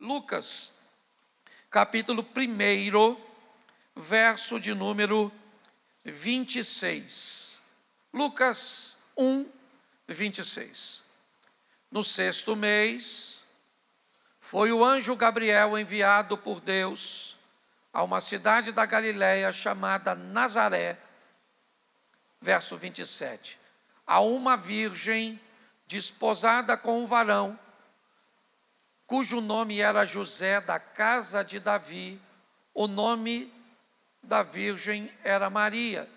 Lucas, capítulo 1, verso de número 26. Lucas 1, 26. No 6º mês, foi o anjo Gabriel enviado por Deus a uma cidade da Galiléia chamada Nazaré, verso 27, a uma virgem desposada com um varão, cujo nome era José, da casa de Davi. O nome da virgem era Maria.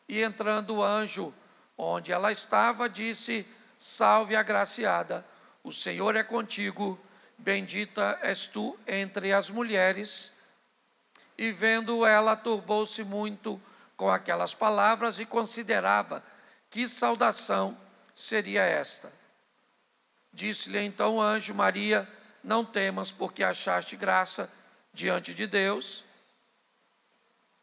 E entrando o anjo onde ela estava, disse: Salve, agraciada, o Senhor é contigo, bendita és tu entre as mulheres. E vendo ela, turbou-se muito com aquelas palavras e considerava que saudação seria esta. Disse-lhe então o anjo: Maria, não temas, porque achaste graça diante de Deus.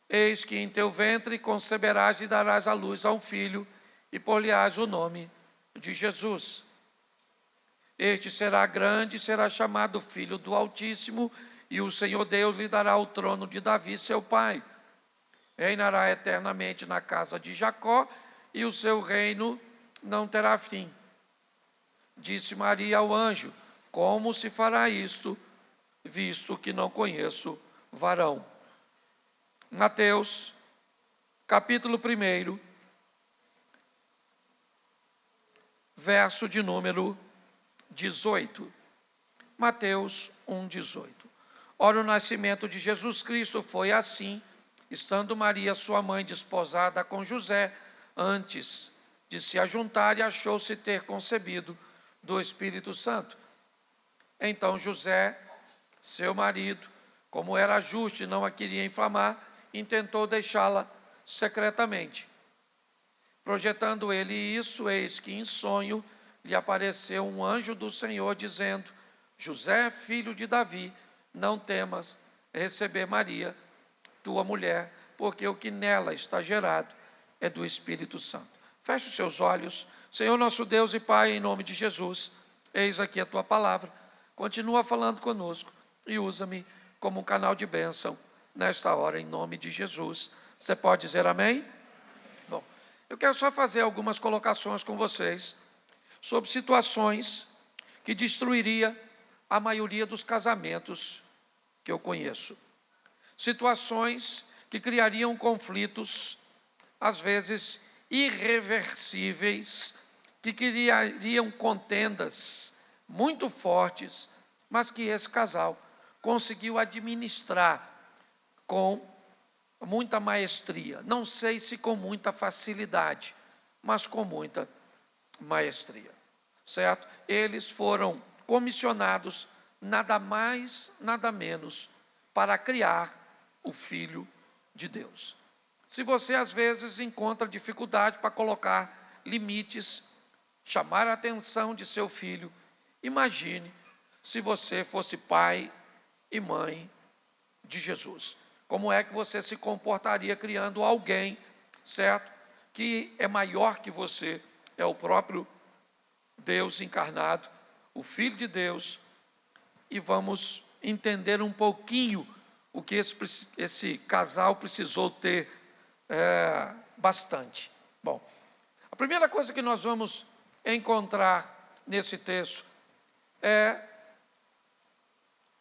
Eis que em teu ventre conceberás e darás à luz a um filho, e por-lhe-ás o nome de Jesus. Este será grande e será chamado Filho do Altíssimo, e o Senhor Deus lhe dará o trono de Davi, seu pai. Reinará eternamente na casa de Jacó, e o seu reino não terá fim. Disse Maria ao anjo: Como se fará isto, visto que não conheço varão? Mateus, capítulo 1, verso de número 18. Mateus 1, 18. Ora, o nascimento de Jesus Cristo foi assim, estando Maria, sua mãe, desposada com José, antes de se ajuntar, e achou-se ter concebido do Espírito Santo. Então José, seu marido, como era justo e não a queria inflamar, intentou deixá-la secretamente. Projetando ele isso, eis que em sonho lhe apareceu um anjo do Senhor, dizendo: José, filho de Davi, não temas receber Maria, tua mulher, porque o que nela está gerado é do Espírito Santo. Feche os seus olhos. Senhor nosso Deus e Pai, em nome de Jesus, eis aqui a tua palavra. Continua falando conosco e usa-me como um canal de bênção nesta hora, em nome de Jesus. Você pode dizer amém? Bom, eu quero só fazer algumas colocações com vocês sobre situações que destruiria a maioria dos casamentos que eu conheço. Situações que criariam conflitos, às vezes irreversíveis, que criariam contendas muito fortes, mas que esse casal conseguiu administrar com muita maestria. Não sei se com muita facilidade, mas com muita maestria, certo? Eles foram comissionados, nada mais, nada menos, para criar o Filho de Deus. Se você às vezes encontra dificuldade para colocar limites, chamar a atenção de seu filho, imagine se você fosse pai e mãe de Jesus. Como é que você se comportaria criando alguém, certo? Que é maior que você, é o próprio Deus encarnado, o Filho de Deus. E vamos entender um pouquinho o que esse casal precisou ter bastante. Bom, a primeira coisa que nós vamos encontrar nesse texto é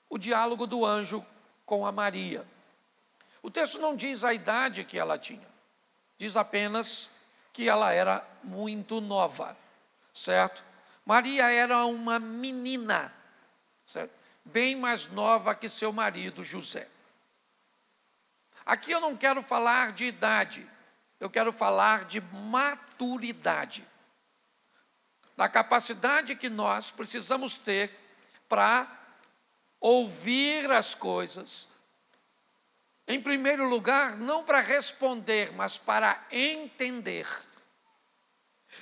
o diálogo do anjo com a Maria. O texto não diz a idade que ela tinha, diz apenas que ela era muito nova, certo? Maria era uma menina, certo? Bem mais nova que seu marido José. Aqui eu não quero falar de idade, eu quero falar de maturidade. Da capacidade que nós precisamos ter para ouvir as coisas. Em primeiro lugar, não para responder, mas para entender.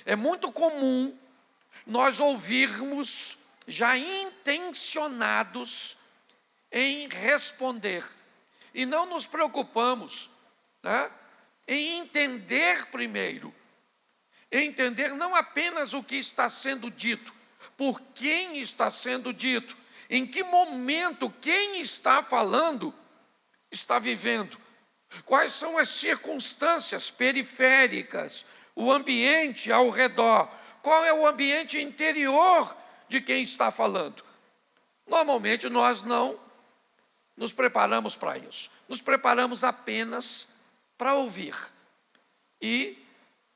É muito comum nós ouvirmos já intencionados em responder. E não nos preocupamos, né, em entender primeiro. Entender não apenas o que está sendo dito, por quem está sendo dito, Em que momento quem está falando está vivendo? Quais são as circunstâncias periféricas, o ambiente ao redor? Qual é o ambiente interior de quem está falando? Normalmente nós não nos preparamos para isso. Nos preparamos apenas para ouvir e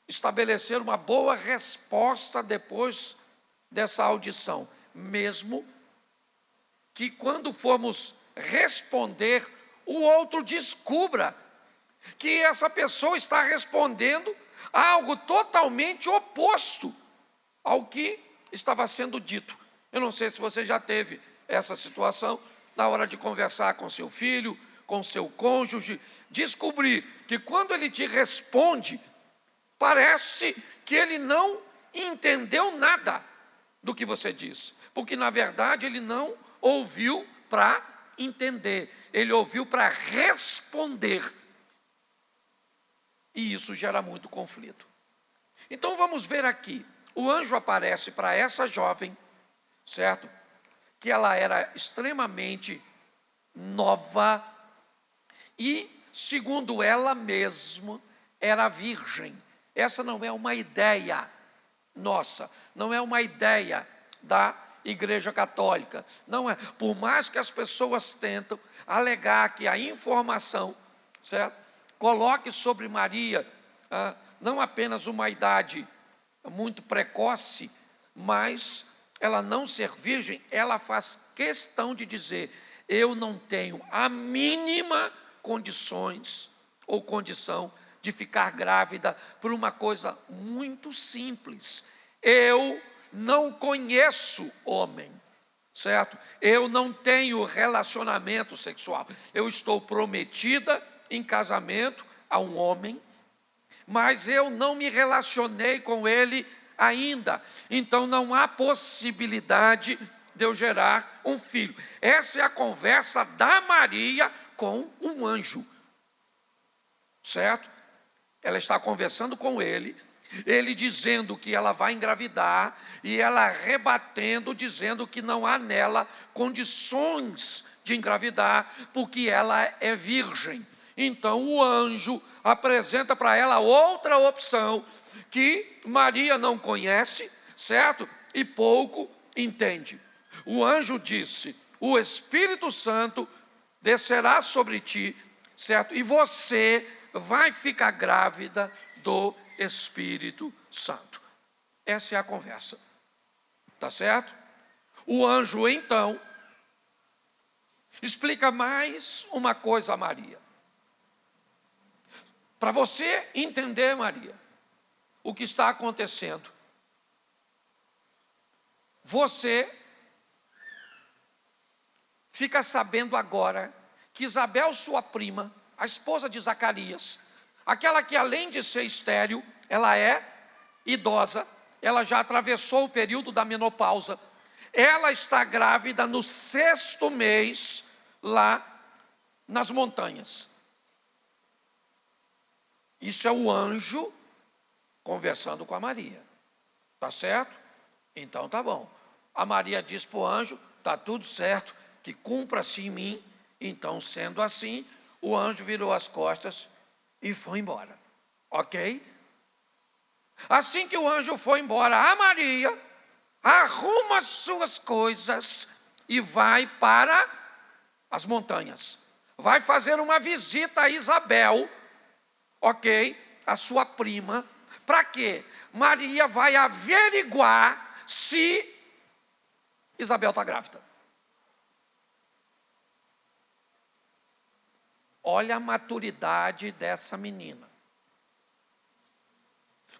estabelecer uma boa resposta depois dessa audição, mesmo que quando formos responder, o outro descubra que essa pessoa está respondendo a algo totalmente oposto ao que estava sendo dito. Eu não sei se você já teve essa situação, na hora de conversar com seu filho, com seu cônjuge, descobrir que quando ele te responde, parece que ele não entendeu nada do que você disse, porque na verdade ele não ouviu para entender, ele ouviu para responder. E isso gera muito conflito. Então vamos ver aqui, o anjo aparece para essa jovem, certo? Que ela era extremamente nova e, segundo ela mesma, era virgem. Essa não é uma ideia nossa, não é uma ideia da Igreja Católica. Não é. Por mais que as pessoas tentam alegar que a informação, certo, coloque sobre Maria não apenas uma idade muito precoce, mas ela não ser virgem, ela faz questão de dizer: eu não tenho a mínima condições ou condição de ficar grávida por uma coisa muito simples. Eu não conheço homem, certo? Eu não tenho relacionamento sexual. Eu estou prometida em casamento a um homem, mas eu não me relacionei com ele ainda. Então não há possibilidade de eu gerar um filho. Essa é a conversa da Maria com um anjo, certo? Ela está conversando com ele dizendo que ela vai engravidar, e ela rebatendo, dizendo que não há nela condições de engravidar, porque ela é virgem. Então o anjo apresenta para ela outra opção, que Maria não conhece, certo? E pouco entende. O anjo disse: o Espírito Santo descerá sobre ti, certo? E você vai ficar grávida do Espírito Santo. Essa é a conversa, tá certo? O anjo então explica mais uma coisa a Maria. Para você entender, Maria, o que está acontecendo, você fica sabendo agora que Isabel, sua prima, a esposa de Zacarias, aquela que além de ser estéril, ela é idosa, ela já atravessou o período da menopausa, ela está grávida no 6º mês, lá nas montanhas. Isso é o anjo conversando com a Maria, tá certo? Então tá bom. A Maria diz para o anjo: tá tudo certo, que cumpra-se em mim. Então, sendo assim, o anjo virou as costas e foi embora, ok? Assim que o anjo foi embora, a Maria arruma as suas coisas e vai para as montanhas. Vai fazer uma visita a Isabel, ok? A sua prima. Para quê? Maria vai averiguar se Isabel está grávida. Olha a maturidade dessa menina.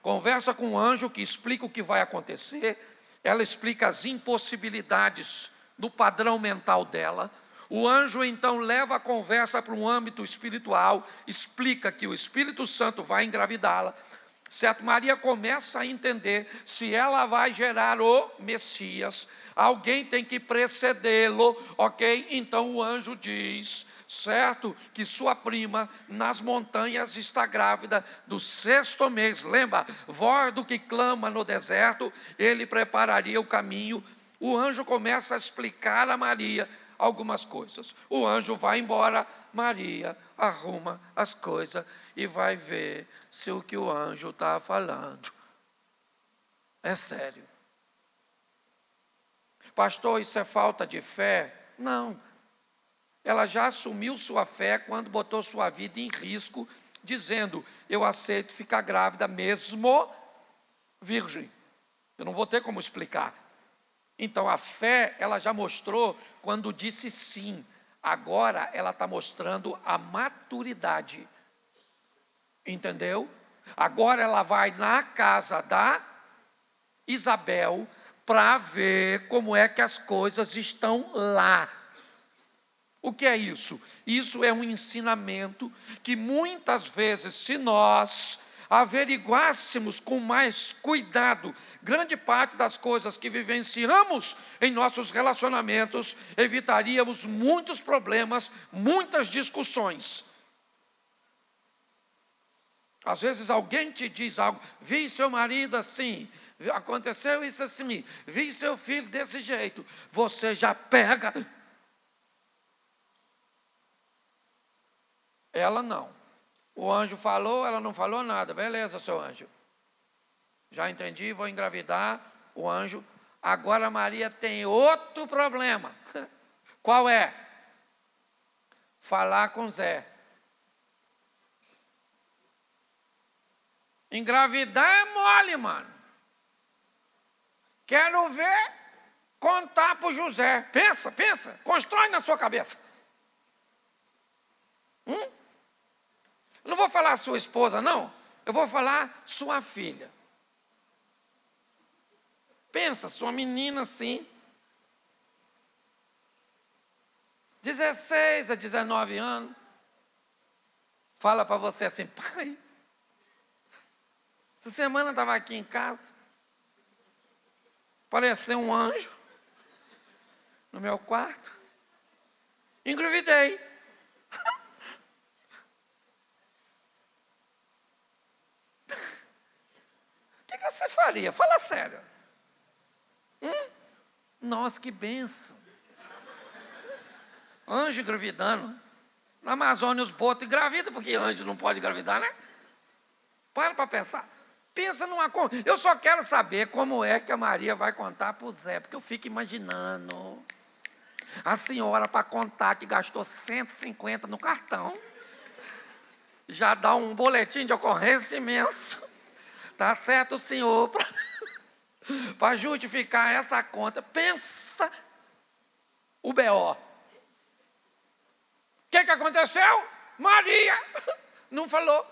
Conversa com um anjo que explica o que vai acontecer. Ela explica as impossibilidades do padrão mental dela. O anjo então leva a conversa para um âmbito espiritual, explica que o Espírito Santo vai engravidá-la, certo? Maria começa a entender se ela vai gerar o Messias, alguém tem que precedê-lo, ok? Então o anjo diz, certo, que sua prima nas montanhas está grávida do 6º mês. Lembra, voz do que clama no deserto, ele prepararia o caminho O anjo começa a explicar a Maria algumas coisas. O anjo vai embora, Maria arruma as coisas e vai ver se o que o anjo está falando é sério. Pastor, isso é falta de fé? Não. Ela já assumiu sua fé quando botou sua vida em risco, dizendo: eu aceito ficar grávida mesmo virgem. Eu não vou ter como explicar. Então a fé, ela já mostrou quando disse sim. Agora ela está mostrando a maturidade. Entendeu? Agora ela vai na casa da Isabel para ver como é que as coisas estão lá. O que é isso? Isso é um ensinamento que muitas vezes, se nós averiguássemos com mais cuidado grande parte das coisas que vivenciamos em nossos relacionamentos, evitaríamos muitos problemas, muitas discussões. Às vezes alguém te diz algo: vi seu marido assim, aconteceu isso assim, vi seu filho desse jeito. Você já pega. Ela não. O anjo falou, ela não falou nada. Beleza, seu anjo. Já entendi, vou engravidar. O anjo. Agora Maria tem outro problema. Qual é? Falar com Zé. Engravidar é mole, mano. Quero ver contar para o José. Pensa, constrói na sua cabeça. Eu não vou falar sua esposa, não. Eu vou falar sua filha. Pensa, sua menina assim, 16 a 19 anos, fala para você assim: pai, essa semana estava aqui em casa, apareceu um anjo no meu quarto, engravidei. O que você faria? Fala sério. Nossa, que benção. Anjo engravidando. Na Amazônia os botos engravidam, porque anjo não pode engravidar, né? Para pensar. Pensa numa coisa. Eu só quero saber como é que a Maria vai contar para o Zé, porque eu fico imaginando a senhora para contar que gastou 150 no cartão. Já dá um boletim de ocorrência imenso. Tá certo, senhor? Para justificar essa conta. Pensa o B.O. O que aconteceu? Maria não falou.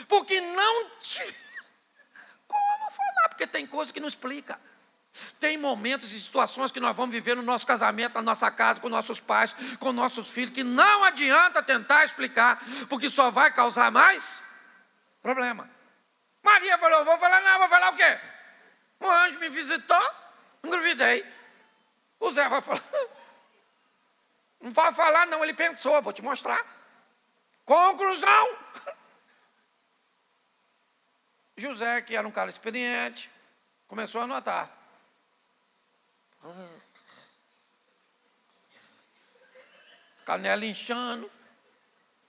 Porque não tinha como falar. Porque tem coisa que não explica. Tem momentos e situações que nós vamos viver no nosso casamento, na nossa casa, com nossos pais, com nossos filhos, que não adianta tentar explicar, porque só vai causar mais problema. Maria falou: vou falar o quê? Um anjo me visitou, engravidei. O Zé vai falar: não vai falar não, ele pensou, vou te mostrar. Conclusão. José, que era um cara experiente, começou a anotar. Canela inchando,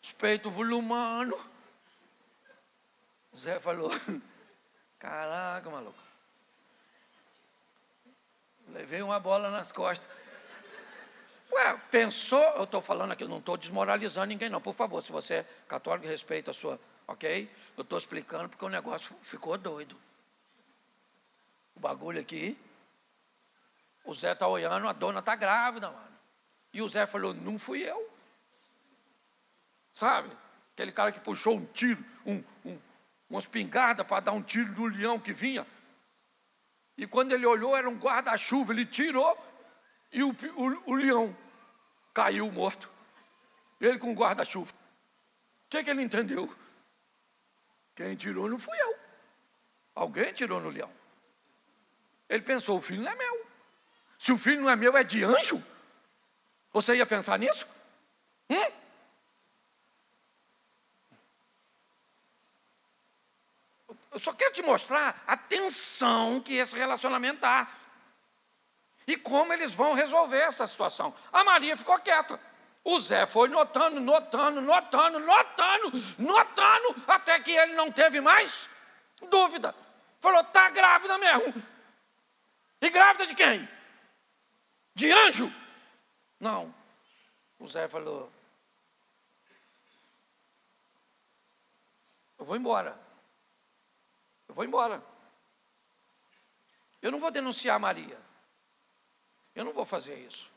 os peitos volumando. Zé falou: caraca, maluco. Levei uma bola nas costas. Ué, pensou? Eu estou falando aqui, eu não estou desmoralizando ninguém, não. Por favor, se você é católico, respeita a sua, ok? Eu estou explicando porque o negócio ficou doido. O bagulho aqui, o Zé está olhando, a dona está grávida, mano. E o Zé falou: não fui eu. Sabe? Aquele cara que puxou um tiro, uma espingarda para dar um tiro no leão que vinha. E quando ele olhou, era um guarda-chuva, ele tirou e o leão caiu morto. Ele com o guarda-chuva. O que ele entendeu? Quem tirou não fui eu. Alguém tirou no leão. Ele pensou: o filho não é meu. Se o filho não é meu, é de anjo? Você ia pensar nisso? Eu só quero te mostrar a tensão que esse relacionamento dá. E como eles vão resolver essa situação? A Maria ficou quieta. O Zé foi notando, até que ele não teve mais dúvida. Falou, está grávida mesmo. E grávida de quem? De anjo? Não. O Zé falou, eu vou embora. Eu não vou denunciar a Maria. Eu não vou fazer isso.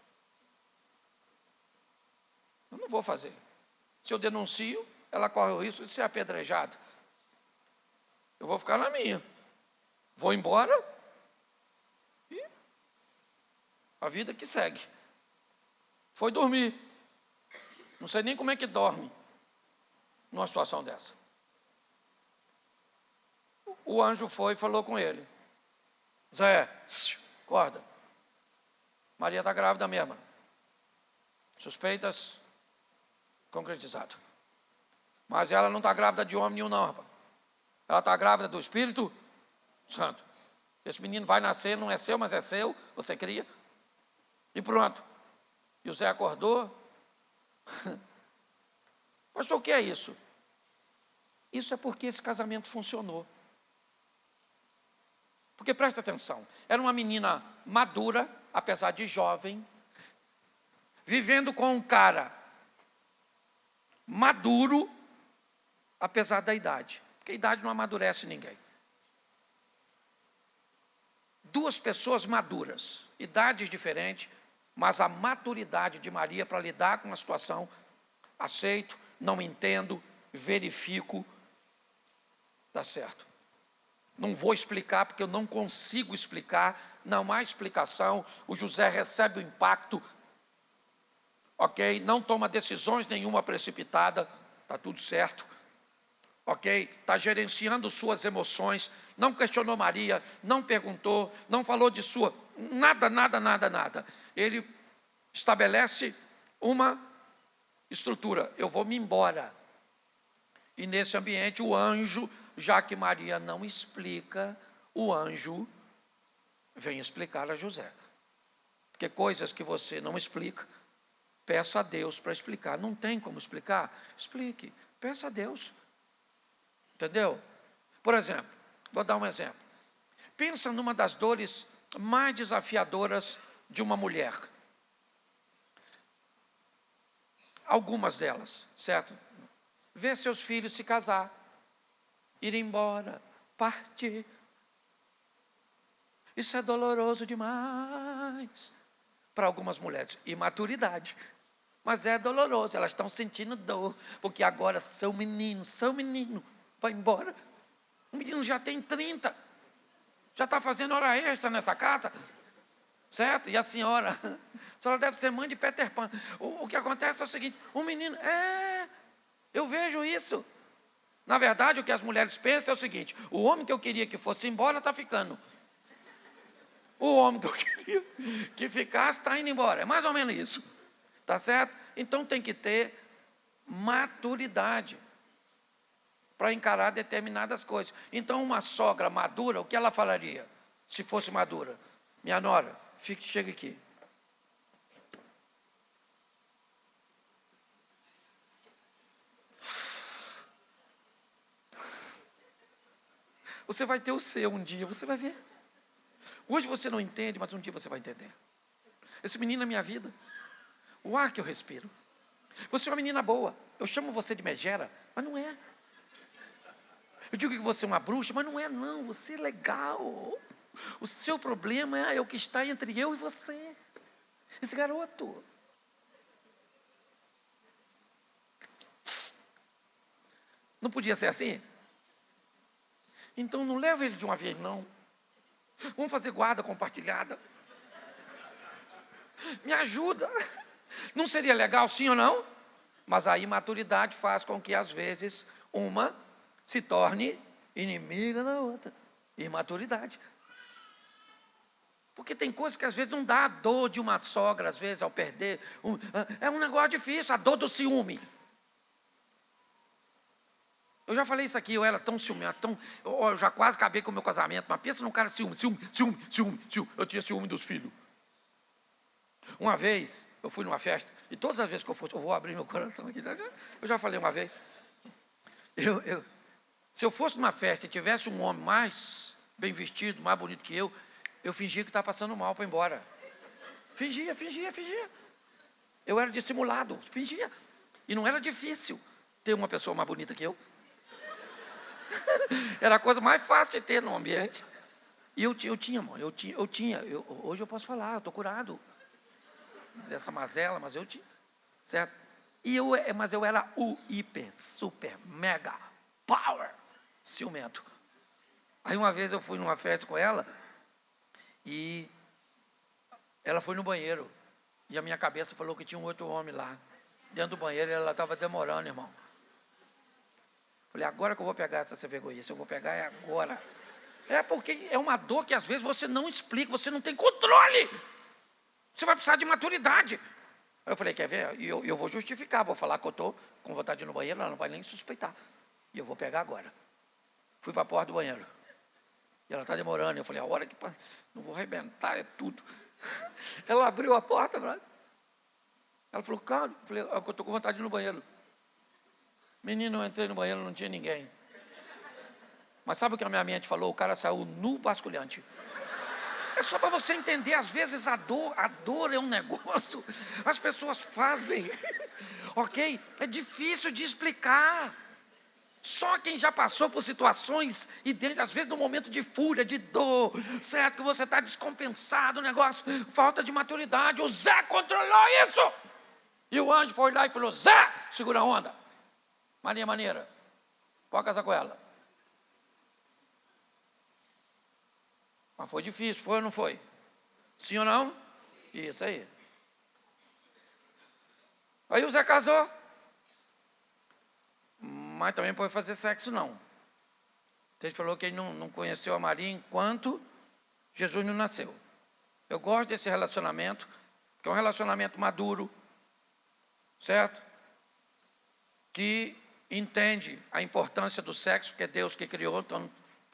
Eu não vou fazer. Se eu denuncio, ela corre o risco de ser apedrejada. Eu vou ficar na minha. Vou embora e a vida que segue. Foi dormir. Não sei nem como é que dorme numa situação dessa. O anjo foi e falou com ele. Zé, acorda. Maria está grávida mesmo. Suspeitas concretizadas. Mas ela não está grávida de homem nenhum, não, rapaz. Ela está grávida do Espírito Santo. Esse menino vai nascer, não é seu, mas é seu, você cria. E pronto. E o Zé acordou. Pastor, o que é isso? Isso é porque esse casamento funcionou. Porque presta atenção, era uma menina madura, apesar de jovem, vivendo com um cara maduro, apesar da idade. Porque a idade não amadurece ninguém. Duas pessoas maduras, idades diferentes, mas a maturidade de Maria para lidar com a situação, aceito, não entendo, verifico, dá certo. Não vou explicar, porque eu não consigo explicar, não há explicação, o José recebe o impacto, ok? Não toma decisões nenhuma precipitada, está tudo certo, ok? Está gerenciando suas emoções, não questionou Maria, não perguntou, não falou de sua, nada. Ele estabelece uma estrutura, eu vou me embora. E nesse ambiente o anjo, já que Maria não explica, o anjo vem explicar a José. Porque coisas que você não explica, peça a Deus para explicar. Não tem como explicar? Explique, peça a Deus. Entendeu? Por exemplo, vou dar um exemplo. Pensa numa das dores mais desafiadoras de uma mulher. Algumas delas, certo? Ver seus filhos se casar, ir embora, partir. Isso é doloroso demais para algumas mulheres. Imaturidade. Mas é doloroso, elas estão sentindo dor, porque agora são menino, vai embora. O menino já tem 30, já está fazendo hora extra nessa casa, certo? E a senhora deve ser mãe de Peter Pan. O que acontece é o seguinte, o menino, eu vejo isso. Na verdade, o que as mulheres pensam é o seguinte, o homem que eu queria que fosse embora está ficando. O homem que eu queria que ficasse está indo embora. É mais ou menos isso. Tá certo? Então tem que ter maturidade para encarar determinadas coisas. Então uma sogra madura, o que ela falaria? Se fosse madura? Minha nora, chega aqui. Você vai ter o seu um dia, você vai ver. Hoje você não entende, mas um dia você vai entender. Esse menino é minha vida. O ar que eu respiro. Você é uma menina boa. Eu chamo você de megera, mas não é. Eu digo que você é uma bruxa, mas não é não. Você é legal. O seu problema é o que está entre eu e você. Esse garoto. Não podia ser assim? Então não leva ele de uma vez, não. Vamos fazer guarda compartilhada. Me ajuda. Não seria legal, sim ou não? Mas a imaturidade faz com que, às vezes, uma se torne inimiga da outra. Imaturidade. Porque tem coisas que, às vezes, não dá a dor de uma sogra, às vezes, ao perder. É um negócio difícil, a dor do ciúme. Eu já falei isso aqui, eu era tão ciumento, eu já quase acabei com o meu casamento, mas pensa num cara ciúme. Eu tinha ciúme dos filhos. Uma vez, eu fui numa festa, e todas as vezes que eu for, eu vou abrir meu coração aqui, eu já falei uma vez, se eu fosse numa festa e tivesse um homem mais bem vestido, mais bonito que eu fingia que estava passando mal para ir embora. Fingia. Eu era dissimulado, fingia. E não era difícil ter uma pessoa mais bonita que eu. Era a coisa mais fácil de ter no ambiente. E eu tinha, hoje eu posso falar, eu estou curado dessa mazela, mas eu tinha, certo? Mas eu era o hiper, super, mega, power, ciumento. Aí uma vez eu fui numa festa com ela, e ela foi no banheiro, e a minha cabeça falou que tinha um outro homem lá, dentro do banheiro, e ela estava demorando, irmão. Falei, agora que eu vou pegar essa vergonhice, eu vou pegar é agora. É porque é uma dor que às vezes você não explica, você não tem controle. Você vai precisar de maturidade. Aí eu falei, quer ver? E eu vou justificar, vou falar que eu estou com vontade de ir no banheiro, ela não vai nem suspeitar. E eu vou pegar agora. Fui para a porta do banheiro. E ela está demorando. Eu falei, a hora que... não vou arrebentar, é tudo. Ela abriu a porta. Ela falou, cara, eu falei, eu estou com vontade de ir no banheiro. Menino, eu entrei no banheiro, não tinha ninguém. Mas sabe o que a minha mente falou? O cara saiu nu basculhante. É só para você entender, às vezes a dor é um negócio, as pessoas fazem, ok? É difícil de explicar. Só quem já passou por situações, e dentro, às vezes no momento de fúria, de dor, certo? Que você está descompensado, o negócio, falta de maturidade. O Zé controlou isso. E o anjo foi lá e falou, Zé, segura a onda. Maria maneira, pode casar com ela. Mas foi difícil, foi ou não foi? Sim ou não? Isso aí. Aí o Zé casou. Mas também pode fazer sexo não. Ele falou que ele não conheceu a Maria enquanto Jesus não nasceu. Eu gosto desse relacionamento, que é um relacionamento maduro, certo? Que entende a importância do sexo, que é Deus que criou, então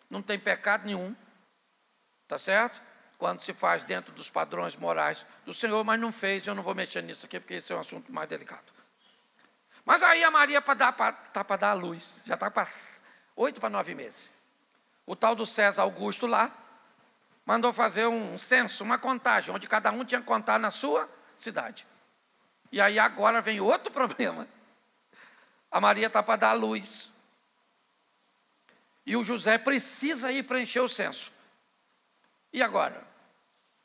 não tem pecado nenhum. Tá certo? Quando se faz dentro dos padrões morais do Senhor, mas não fez, eu não vou mexer nisso aqui, porque esse é um assunto mais delicado. Mas aí a Maria está para dar a luz, já está para 8 para 9 meses. O tal do César Augusto lá, mandou fazer um censo, uma contagem, onde cada um tinha que contar na sua cidade. E aí agora vem outro problema. A Maria está para dar a luz. E o José precisa ir preencher o censo. E agora?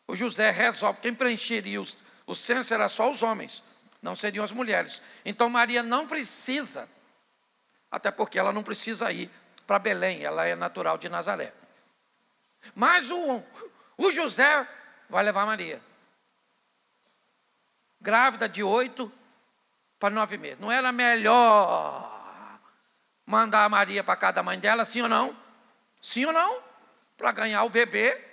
O José resolve, quem preencheria o censo era só os homens, não seriam as mulheres. Então Maria não precisa, até porque ela não precisa ir para Belém, ela é natural de Nazaré. Mas o José vai levar Maria. Grávida de 8 para 9 meses. Não era melhor mandar a Maria para casa da mãe dela, sim ou não? Sim ou não? Para ganhar o bebê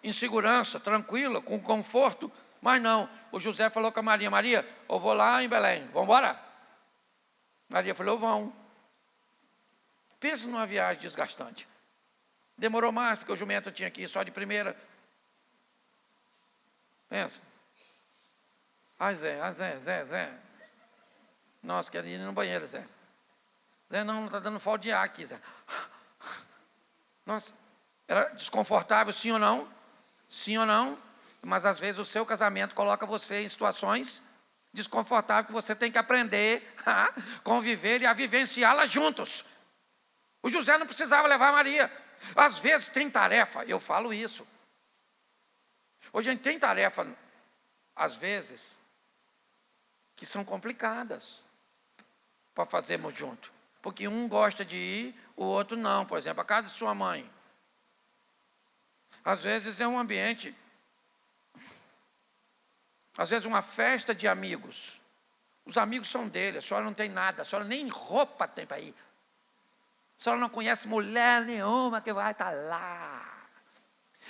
em segurança, tranquila, com conforto. Mas não, o José falou com a Maria, Maria, eu vou lá em Belém, vamos embora? Maria falou, vão. Pensa numa viagem desgastante. Demorou mais, porque o jumento tinha que ir só de primeira. Pensa. Ai, Zé. Nossa, quero ir no banheiro, Zé. Zé, não está dando falta de ar aqui, Zé. Nossa, era desconfortável, sim ou não? Sim ou não? Mas às vezes o seu casamento coloca você em situações desconfortáveis que você tem que aprender a conviver e a vivenciá-las juntos. O José não precisava levar a Maria. Às vezes tem tarefa, eu falo isso. Hoje a gente tem tarefa, às vezes, que são complicadas para fazermos junto. Porque um gosta de ir, o outro não. Por exemplo, a casa de sua mãe. Às vezes é um ambiente, às vezes uma festa de amigos. Os amigos são dele, a senhora não tem nada, a senhora nem roupa tem para ir. A senhora não conhece mulher nenhuma que vai estar lá.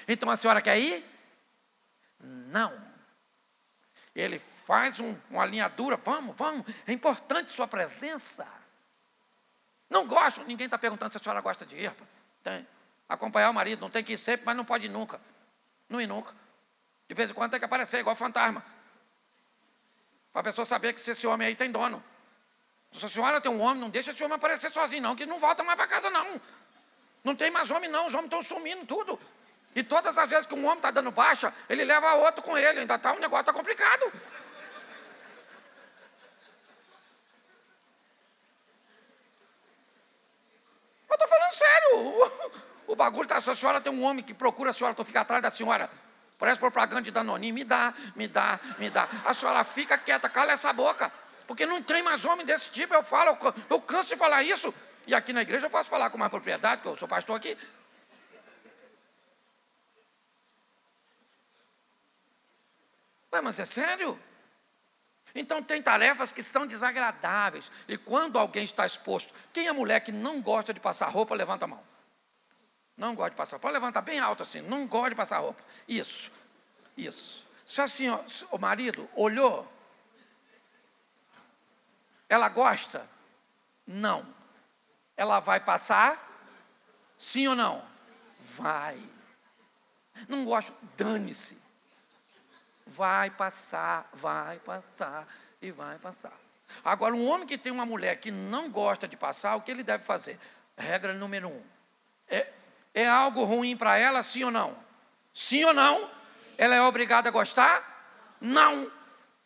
Então a senhora quer ir? Não. Ele faz uma alinhadura, vamos, é importante sua presença. Não gosto, ninguém está perguntando se a senhora gosta de ir. Tem. Acompanhar o marido, não tem que ir sempre, mas não pode ir nunca. Não ir nunca. De vez em quando tem que aparecer, igual fantasma. Para a pessoa saber que esse homem aí tem dono. Se a senhora tem um homem, não deixa esse homem aparecer sozinho, não, que não volta mais para casa, não. Não tem mais homem, não. Os homens estão sumindo tudo. E todas as vezes que um homem está dando baixa, ele leva outro com ele. Ainda tá, o negócio está complicado. Eu estou falando sério. O bagulho tá. Se a senhora tem um homem que procura a senhora, tu fica atrás da senhora. Parece propaganda de Danone. Me dá, me dá, me dá. A senhora fica quieta, cala essa boca. Porque não tem mais homem desse tipo. Eu falo, eu canso de falar isso. E aqui na igreja eu posso falar com mais propriedade, porque eu sou pastor aqui. Ué, mas é sério? Então tem tarefas que são desagradáveis. E quando alguém está exposto, quem é mulher que não gosta de passar roupa, levanta a mão. Não gosta de passar roupa. Pode levantar bem alto assim. Não gosta de passar roupa. Isso. Se a senhora, o marido olhou, ela gosta? Não. Ela vai passar? Sim ou não? Vai. Não gosto? Dane-se. Vai passar e vai passar. Agora, um homem que tem uma mulher que não gosta de passar, o que ele deve fazer? Regra número 1. É algo ruim para ela, sim ou não? Sim ou não? Ela é obrigada a gostar? Não.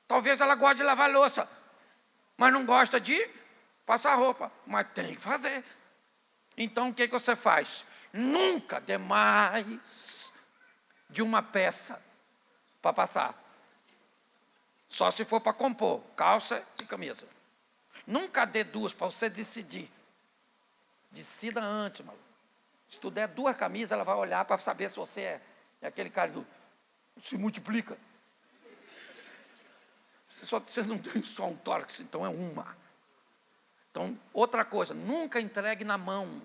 Talvez ela goste de lavar louça, mas não gosta de passar roupa. Mas tem que fazer. Então, o que você faz? Nunca dê mais de uma peça para passar. Só se for para compor, calça e camisa. Nunca dê duas para você decidir. Decida antes, maluco. Se tu der 2 camisas, ela vai olhar para saber se você é aquele cara do se multiplica. Você não tem só um tórax, então é uma. Então, outra coisa, nunca entregue na mão.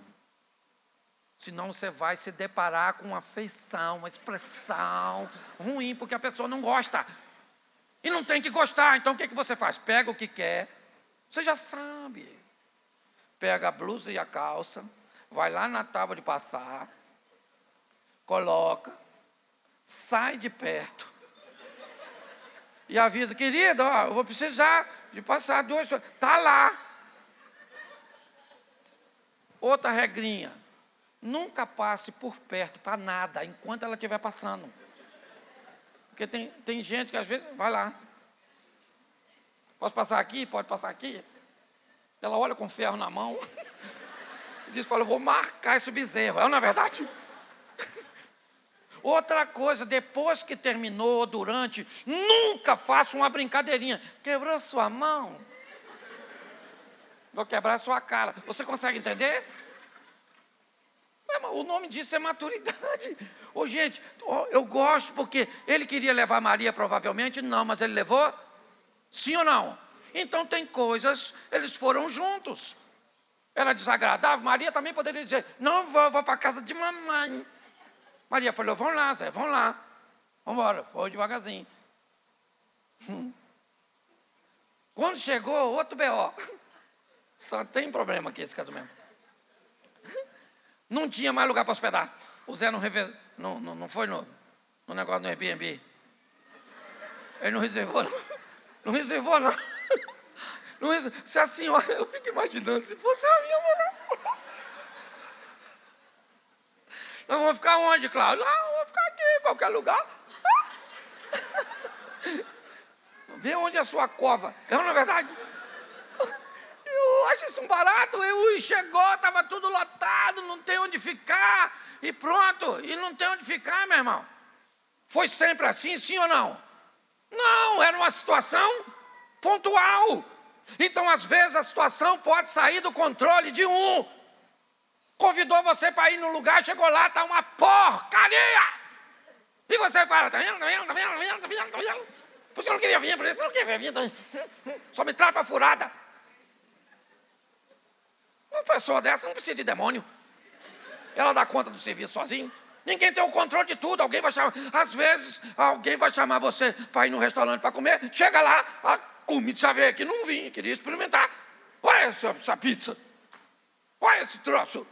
Senão você vai se deparar com uma feição, uma expressão ruim, porque a pessoa não gosta. E não tem que gostar. Então o que você faz? Pega o que quer. Você já sabe. Pega a blusa e a calça. Vai lá na tábua de passar. Coloca. Sai de perto. E avisa, querido, eu vou precisar de passar 2. Está lá. Outra regrinha. Nunca passe por perto para nada, enquanto ela estiver passando. Porque tem gente que às vezes, vai lá. Posso passar aqui? Pode passar aqui? Ela olha com ferro na mão. E diz, eu vou marcar esse bezerro. É na verdade? Outra coisa, depois que terminou, durante, nunca faça uma brincadeirinha. Quebrou sua mão? Vou quebrar a sua cara. Você consegue entender? O nome disso é maturidade. Gente, eu gosto porque ele queria levar Maria provavelmente, não, mas ele levou? Sim ou não? Então tem coisas, eles foram juntos. Era desagradável, Maria também poderia dizer, não vou para a casa de mamãe. Maria falou, vamos lá, Zé, vamos lá. Vamos embora, foi devagarzinho. Quando chegou, outro B.O. Só tem problema aqui esse casamento. Não tinha mais lugar para hospedar. O Zé não foi no negócio do Airbnb. Ele não reservou, não. Não reservou, não. Se a senhora, eu fico imaginando, se fosse a minha mulher. Nós vamos ficar onde, Cláudio? Não, vamos ficar aqui, em qualquer lugar. Vê onde é a sua cova. É na verdade? Eu acho isso um barato. Chegou, estava tudo lotado, não tem onde ficar. E pronto, e não tem onde ficar, meu irmão. Foi sempre assim, sim ou não? Não, era uma situação pontual. Então, às vezes, a situação pode sair do controle de um. Convidou você para ir num lugar, chegou lá, está uma porcaria. E você fala, tá vendo? Por isso eu não queria vir, por isso eu não queria vir. Só me traz para furada. Uma pessoa dessa não precisa de demônio. Ela dá conta do serviço sozinho. Ninguém tem o controle de tudo. Alguém vai chamar. Às vezes, alguém vai chamar você para ir no restaurante para comer. Chega lá, a comida já veio aqui, não vim, queria experimentar. Olha essa pizza. Olha esse troço.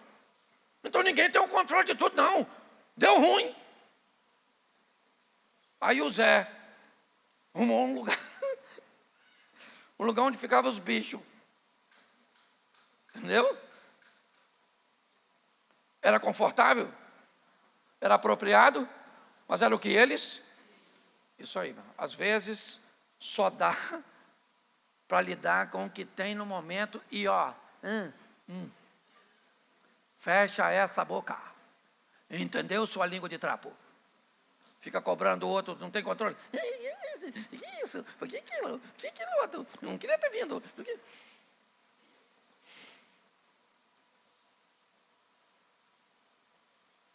Então ninguém tem o controle de tudo, não. Deu ruim. Aí o Zé arrumou um lugar, um lugar onde ficavam os bichos. Entendeu? Era confortável, era apropriado, mas era o que eles? Isso aí, irmão. Às vezes só dá para lidar com o que tem no momento e fecha essa boca. Entendeu? Sua língua de trapo. Fica cobrando o outro, não tem controle. Isso, o que aquilo? O que aquilo outro? Não queria ter vindo.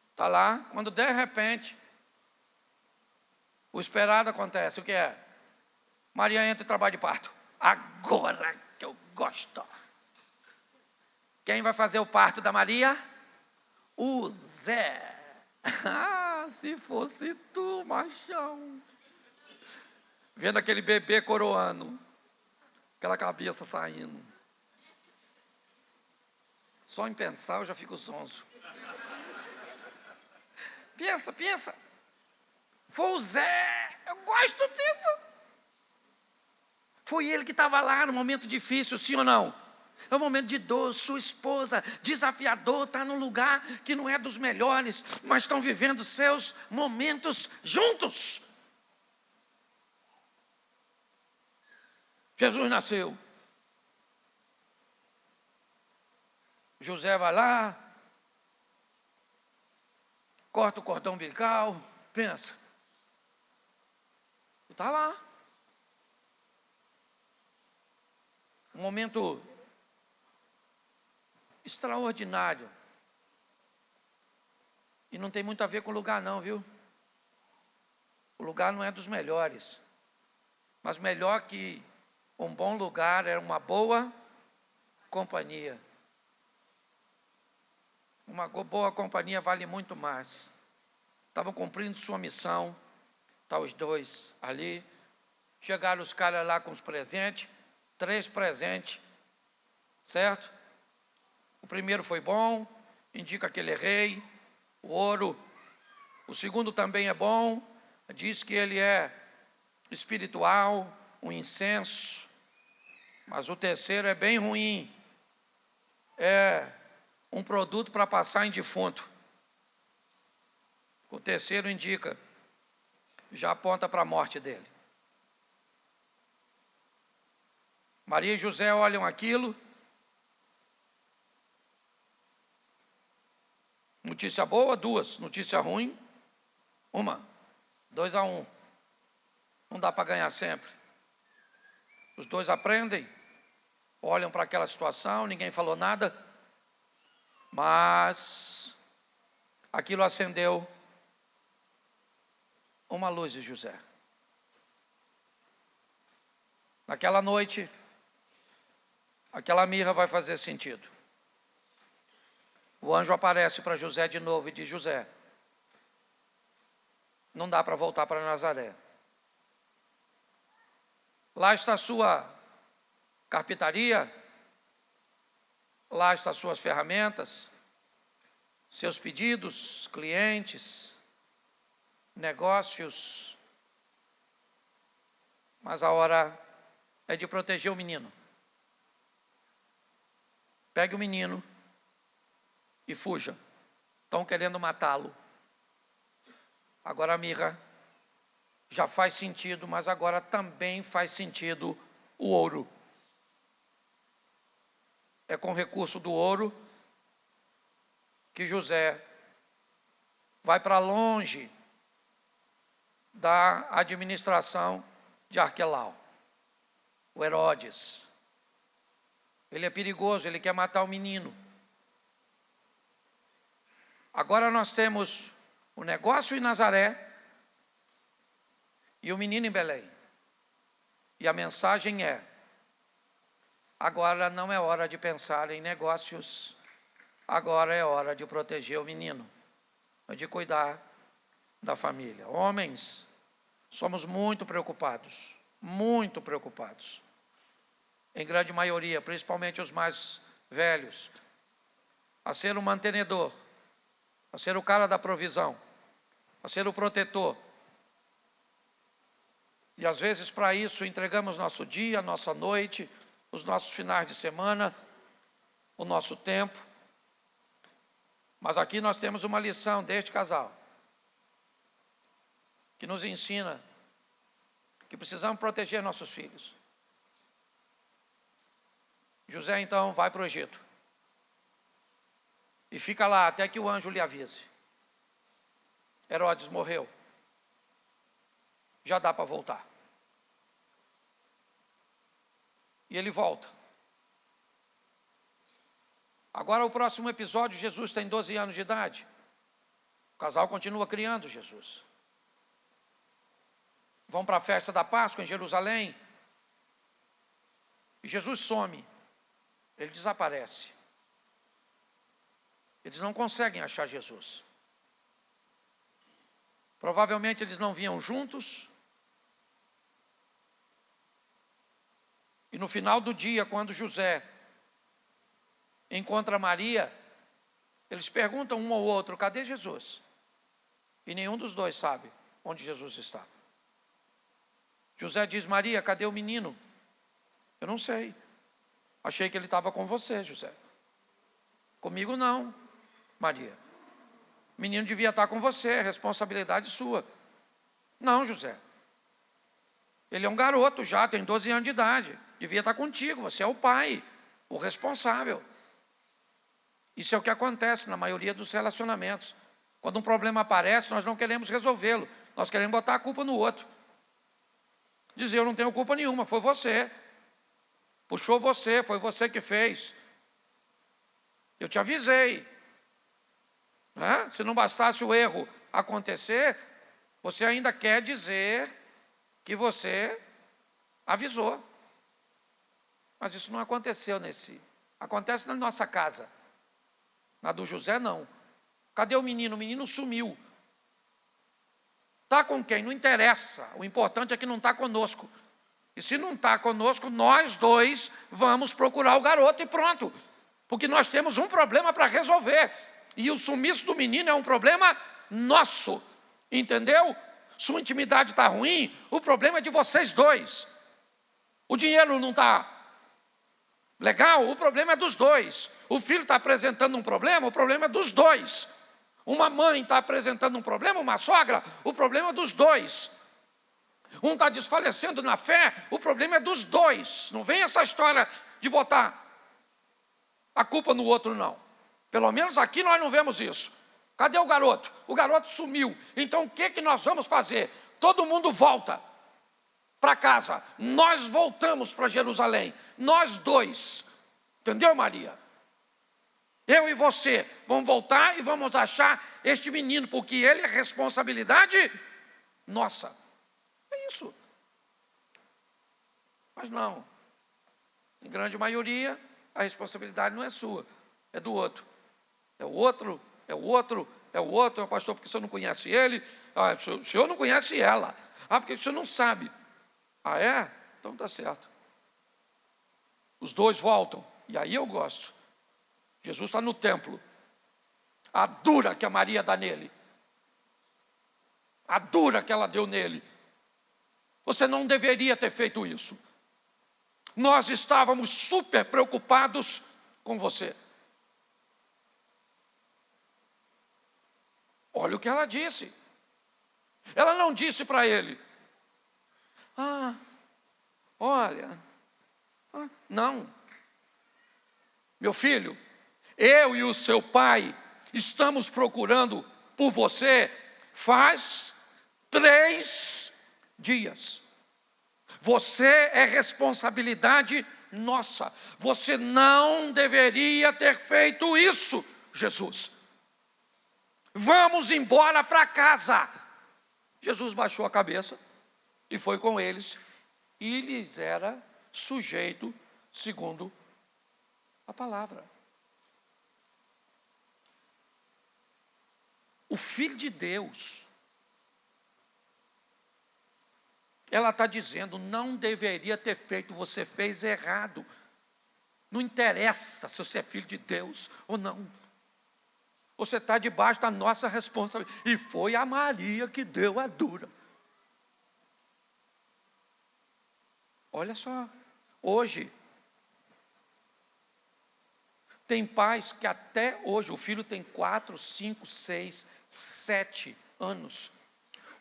Está lá, quando de repente o esperado acontece. O que é? Maria entra em trabalho de parto. Agora que eu gosto. Quem vai fazer o parto da Maria? O Zé. Ah, se fosse tu, machão. Vendo aquele bebê coroando. Aquela cabeça saindo. Só em pensar eu já fico zonzo. Pensa. Foi o Zé. Eu gosto disso. Foi ele que estava lá no momento difícil, sim ou não? É um momento de dor, sua esposa, desafiador, está num lugar que não é dos melhores, mas estão vivendo seus momentos juntos. Jesus nasceu. José vai lá, corta o cordão umbilical, pensa. E está lá. Um momento extraordinário. E não tem muito a ver com o lugar não, viu? O lugar não é dos melhores. Mas melhor que um bom lugar é uma boa companhia. Uma boa companhia vale muito mais. Estavam cumprindo sua missão. Tá os dois ali. Chegaram os caras lá com os presentes. 3 presentes. Certo? O primeiro foi bom. Indica que ele é rei. O ouro. O segundo também é bom. Diz que ele é espiritual. Um incenso. Mas o terceiro é bem ruim. É um produto para passar em defunto. O terceiro indica, já aponta para a morte dele. Maria e José olham aquilo. Notícia boa, 2. Notícia ruim, 1. 2-1. Não dá para ganhar sempre. Os dois aprendem, olham para aquela situação, ninguém falou nada, mas aquilo acendeu uma luz de José. Naquela noite, aquela mirra vai fazer sentido. O anjo aparece para José de novo e diz: José, não dá para voltar para Nazaré. Lá está a sua carpintaria, lá estão as suas ferramentas, seus pedidos, clientes, negócios. Mas a hora é de proteger o menino. Pegue o menino e fuja. Estão querendo matá-lo. Agora a mirra já faz sentido, mas agora também faz sentido o ouro. É com recurso do ouro que José vai para longe da administração de Arquelau, o Herodes. Ele é perigoso, ele quer matar o menino. Agora nós temos o negócio em Nazaré e o menino em Belém. E a mensagem é: agora não é hora de pensar em negócios, agora é hora de proteger o menino, de cuidar da família. Homens, somos muito preocupados, em grande maioria, principalmente os mais velhos, a ser o mantenedor, a ser o cara da provisão, a ser o protetor. E às vezes para isso entregamos nosso dia, nossa noite, os nossos finais de semana, o nosso tempo. Mas aqui nós temos uma lição deste casal, que nos ensina que precisamos proteger nossos filhos. José então vai para o Egito e fica lá até que o anjo lhe avise. Herodes morreu. Já dá para voltar. E ele volta. Agora o próximo episódio, Jesus tem 12 anos de idade. O casal continua criando Jesus. Vão para a festa da Páscoa em Jerusalém. E Jesus some. Ele desaparece. Eles não conseguem achar Jesus. Provavelmente eles não vinham juntos. E no final do dia, quando José encontra Maria, eles perguntam um ao outro: cadê Jesus? E nenhum dos dois sabe onde Jesus está. José diz: Maria, cadê o menino? Eu não sei. Achei que ele estava com você, José. Comigo não, Maria. O menino devia estar com você, é responsabilidade sua. Não, José. Ele é um garoto já, tem 12 anos de idade. Devia estar contigo, você é o pai, o responsável. Isso é o que acontece na maioria dos relacionamentos. Quando um problema aparece, nós não queremos resolvê-lo. Nós queremos botar a culpa no outro. Dizer: eu não tenho culpa nenhuma, foi você. Puxou você, foi você que fez. Eu te avisei. Né? Se não bastasse o erro acontecer, você ainda quer dizer que você avisou. Mas isso não aconteceu acontece na nossa casa. Na do José, não. Cadê o menino? O menino sumiu. Está com quem? Não interessa. O importante é que não está conosco. E se não está conosco, nós dois vamos procurar o garoto e pronto. Porque nós temos um problema para resolver. E o sumiço do menino é um problema nosso. Entendeu? Sua intimidade está ruim, o problema é de vocês dois. O dinheiro não está legal, o problema é dos dois. O filho está apresentando um problema, o problema é dos dois. Uma mãe está apresentando um problema, uma sogra, o problema é dos dois. Um está desfalecendo na fé, o problema é dos dois. Não vem essa história de botar a culpa no outro, não. Pelo menos aqui nós não vemos isso. Cadê o garoto? O garoto sumiu. Então o que nós vamos fazer? Todo mundo volta para casa. Nós voltamos para Jerusalém. Nós dois. Entendeu, Maria? Eu e você vamos voltar e vamos achar este menino, porque ele é responsabilidade nossa. É isso. Mas não. Em grande maioria, a responsabilidade não é sua, é do outro. É o outro, é o outro, é o outro. Pastor, porque o senhor não conhece ele? Ah, o senhor não conhece ela. Ah, porque o senhor não sabe. Ah, é? Então está certo. Os dois voltam. E aí eu gosto. Jesus está no templo. A dura que a Maria dá nele. A dura que ela deu nele. Você não deveria ter feito isso. Nós estávamos super preocupados com você. Olha o que ela disse. Ela não disse para ele: ah, olha, não. Meu filho, eu e o seu pai estamos procurando por você faz 3 dias. Você é responsabilidade nossa. Você não deveria ter feito isso, Jesus. Vamos embora para casa. Jesus baixou a cabeça e foi com eles, e lhes era sujeito segundo a palavra. O Filho de Deus, ela está dizendo: não deveria ter feito, você fez errado. Não interessa se você é filho de Deus ou não. Você está debaixo da nossa responsabilidade. E foi a Maria que deu a dura. Olha só, hoje, tem pais que até hoje, o filho tem 4, 5, 6, 7 anos.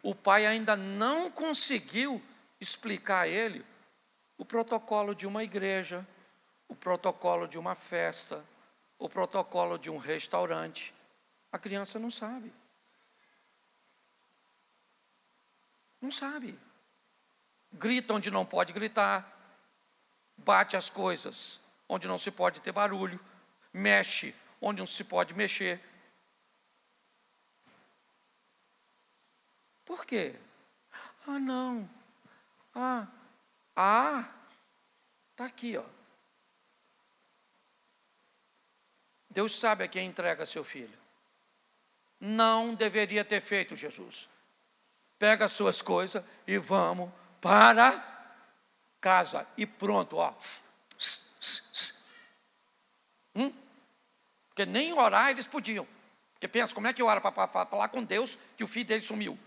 O pai ainda não conseguiu explicar a ele o protocolo de uma igreja, o protocolo de uma festa, o protocolo de um restaurante. A criança não sabe. Não sabe. Grita onde não pode gritar, bate as coisas onde não se pode ter barulho, mexe onde não se pode mexer. Por quê? Ah, não. Está aqui, ó. Deus sabe a quem entrega seu filho. Não deveria ter feito, Jesus. Pega as suas coisas e vamos para casa. E pronto, ó. Porque nem orar eles podiam. Porque pensa, como é que ora para falar com Deus que o filho dele sumiu?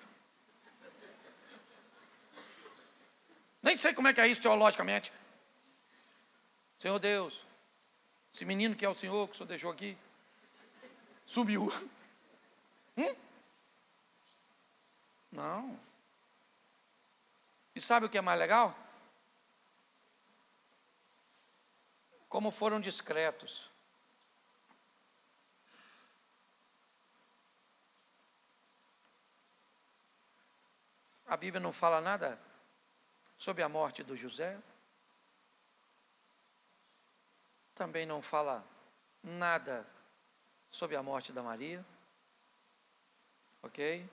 Nem sei como é que é isso teologicamente. Senhor Deus, esse menino que é o Senhor, que o Senhor deixou aqui, sumiu. Não. E sabe o que é mais legal? Como foram discretos. A Bíblia não fala nada sobre a morte do José. Também não fala nada sobre a morte da Maria. Ok?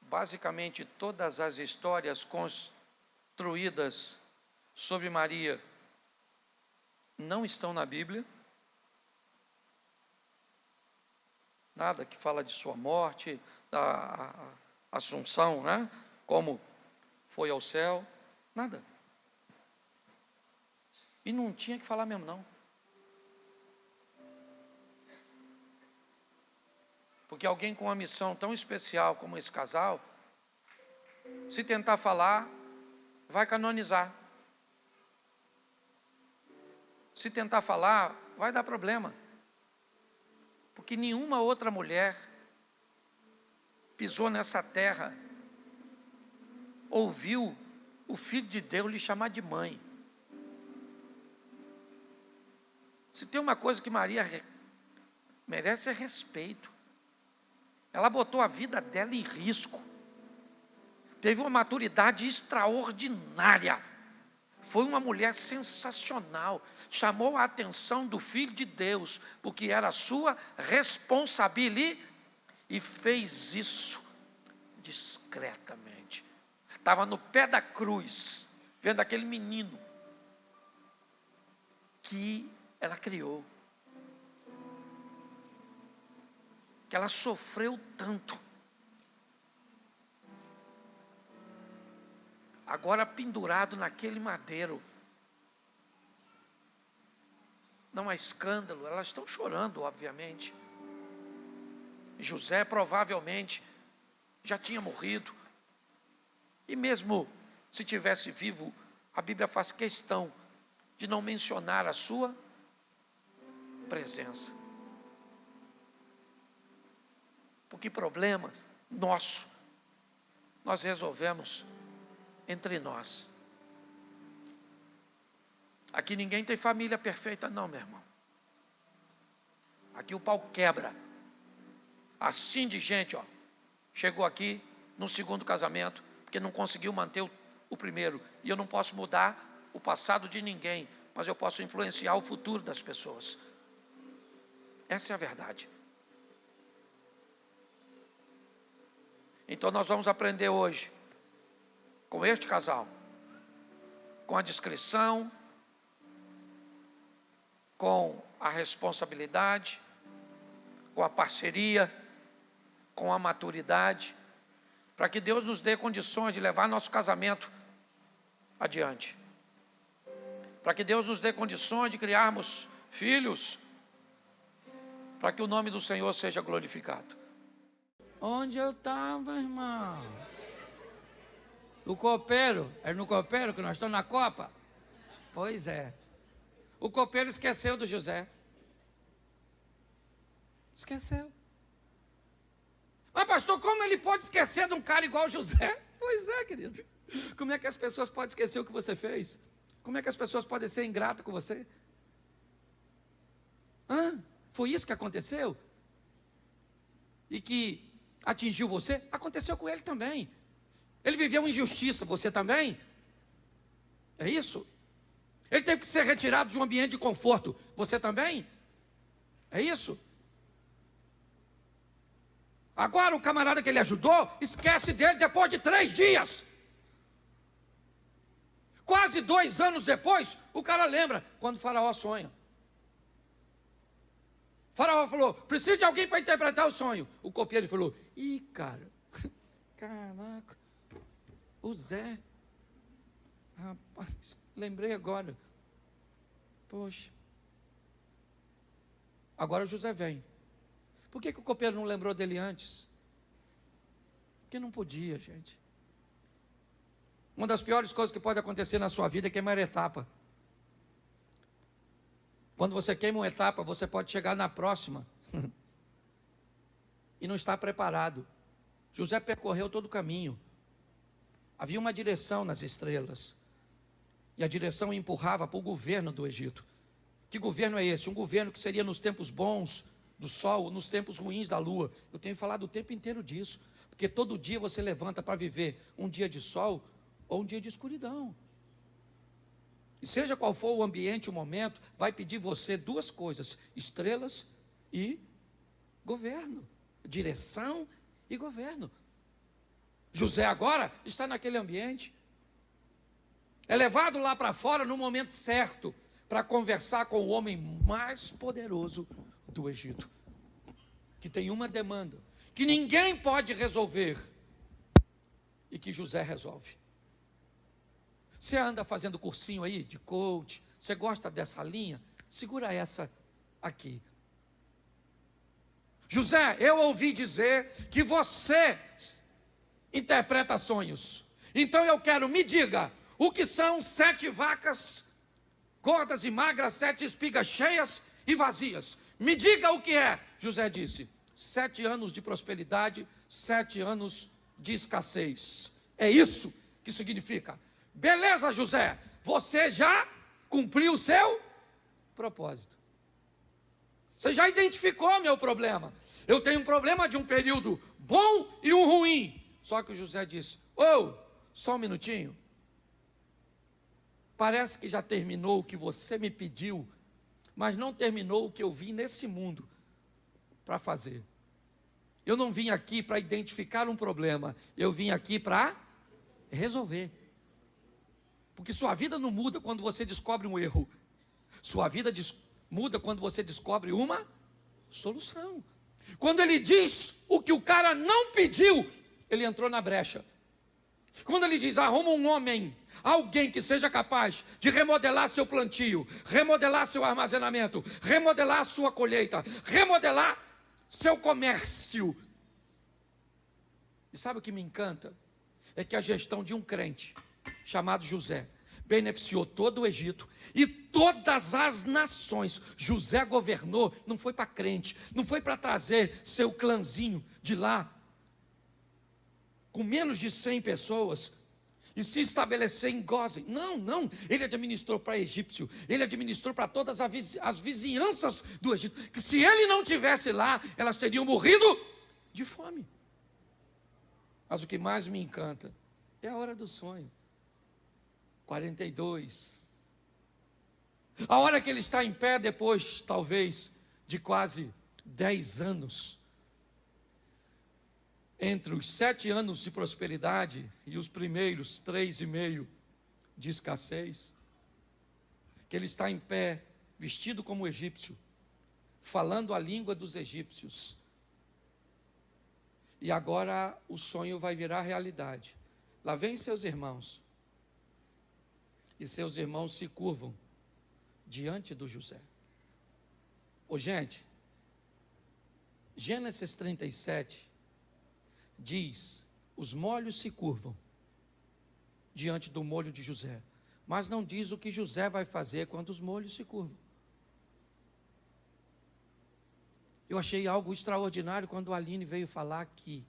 Basicamente, todas as histórias construídas sobre Maria não estão na Bíblia. Nada que fala de sua morte, da assunção, né? Como foi ao céu, nada. E não tinha que falar mesmo, não. Porque alguém com uma missão tão especial como esse casal, se tentar falar, vai canonizar. Se tentar falar, vai dar problema. Porque nenhuma outra mulher pisou nessa terra, ouviu o Filho de Deus lhe chamar de mãe. Se tem uma coisa que Maria merece é respeito. Ela botou a vida dela em risco. Teve uma maturidade extraordinária. Foi uma mulher sensacional. Chamou a atenção do Filho de Deus, porque era a sua responsabilidade. E fez isso discretamente. Estava no pé da cruz, vendo aquele menino que ela criou. Que ela sofreu tanto. Agora pendurado naquele madeiro. Não há escândalo, elas estão chorando, obviamente. José provavelmente já tinha morrido. E mesmo se tivesse vivo, a Bíblia faz questão de não mencionar a sua presença. Porque problemas nossos, nós resolvemos entre nós. Aqui ninguém tem família perfeita não, meu irmão. Aqui o pau quebra. Assim de gente, ó, chegou aqui no segundo casamento, porque não conseguiu manter o primeiro. E eu não posso mudar o passado de ninguém, mas eu posso influenciar o futuro das pessoas. Essa é a verdade. Então nós vamos aprender hoje, com este casal, com a discrição, com a responsabilidade, com a parceria, com a maturidade, para que Deus nos dê condições de levar nosso casamento adiante. Para que Deus nos dê condições de criarmos filhos, para que o nome do Senhor seja glorificado. Onde eu estava, irmão? O copeiro, é no copeiro que nós estamos na Copa? Pois é. O copeiro esqueceu do José. Esqueceu. Mas pastor, como ele pode esquecer de um cara igual José? Pois é, querido. Como é que as pessoas podem esquecer o que você fez? Como é que as pessoas podem ser ingratas com você? Foi isso que aconteceu? E que atingiu você? Aconteceu com ele também. Ele viveu injustiça, você também? É isso? Ele teve que ser retirado de um ambiente de conforto, você também? É isso? Agora o camarada que ele ajudou, esquece dele depois de 3 dias. Quase 2 anos depois, o cara lembra quando o faraó sonha. O faraó falou, preciso de alguém para interpretar o sonho. O copeiro falou, caraca, o Zé. Rapaz, lembrei agora. Poxa. Agora o José vem. Por que o copeiro não lembrou dele antes? Porque não podia, gente. Uma das piores coisas que pode acontecer na sua vida é queimar etapa. Quando você queima uma etapa, você pode chegar na próxima e não estar preparado. José percorreu todo o caminho. Havia uma direção nas estrelas. E a direção empurrava para o governo do Egito. Que governo é esse? Um governo que seria nos tempos bons do sol, nos tempos ruins da lua. Eu tenho falado o tempo inteiro disso. Porque todo dia você levanta para viver um dia de sol ou um dia de escuridão. E seja qual for o ambiente, o momento, vai pedir você 2 coisas: estrelas e governo. Direção e governo. José agora está naquele ambiente. É levado lá para fora no momento certo para conversar com o homem mais poderoso do Egito, que tem uma demanda que ninguém pode resolver e que José resolve. Você anda fazendo cursinho aí de coach, você gosta dessa linha? Segura essa aqui. José, eu ouvi dizer que você interpreta sonhos. Então eu quero, me diga, o que são 7 vacas gordas e magras, 7 espigas cheias e vazias? Me diga o que é. José disse, 7 anos de prosperidade, 7 anos de escassez. É isso que significa. Beleza, José, você já cumpriu o seu propósito. Você já identificou meu problema. Eu tenho um problema de um período bom e um ruim. Só que o José disse, só um minutinho. Parece que já terminou o que você me pediu, mas não terminou o que eu vim nesse mundo para fazer. Eu não vim aqui para identificar um problema, eu vim aqui para resolver. Porque sua vida não muda quando você descobre um erro. Sua vida muda quando você descobre uma solução. Quando ele diz o que o cara não pediu, ele entrou na brecha. Quando ele diz, arruma um homem, alguém que seja capaz de remodelar seu plantio, remodelar seu armazenamento, remodelar sua colheita, remodelar seu comércio. E sabe o que me encanta? É que a gestão de um crente chamado José beneficiou todo o Egito e todas as nações. José governou, não foi para crente, não foi para trazer seu clãzinho de lá, com menos de 100 pessoas, e se estabelecer em Gósen. Não, ele administrou para egípcio, ele administrou para todas as vizinhanças do Egito, que se ele não tivesse lá, elas teriam morrido de fome. Mas o que mais me encanta é a hora do sonho. 42. A hora que ele está em pé depois, talvez, de quase 10 anos. Entre os 7 anos de prosperidade e os primeiros 3,5 de escassez. Que ele está em pé, vestido como egípcio, falando a língua dos egípcios. E agora o sonho vai virar realidade. Lá vem seus irmãos. E seus irmãos se curvam diante do José. Gente, Gênesis 37 diz, os molhos se curvam diante do molho de José, mas não diz o que José vai fazer quando os molhos se curvam. Eu achei algo extraordinário quando a Aline veio falar aqui.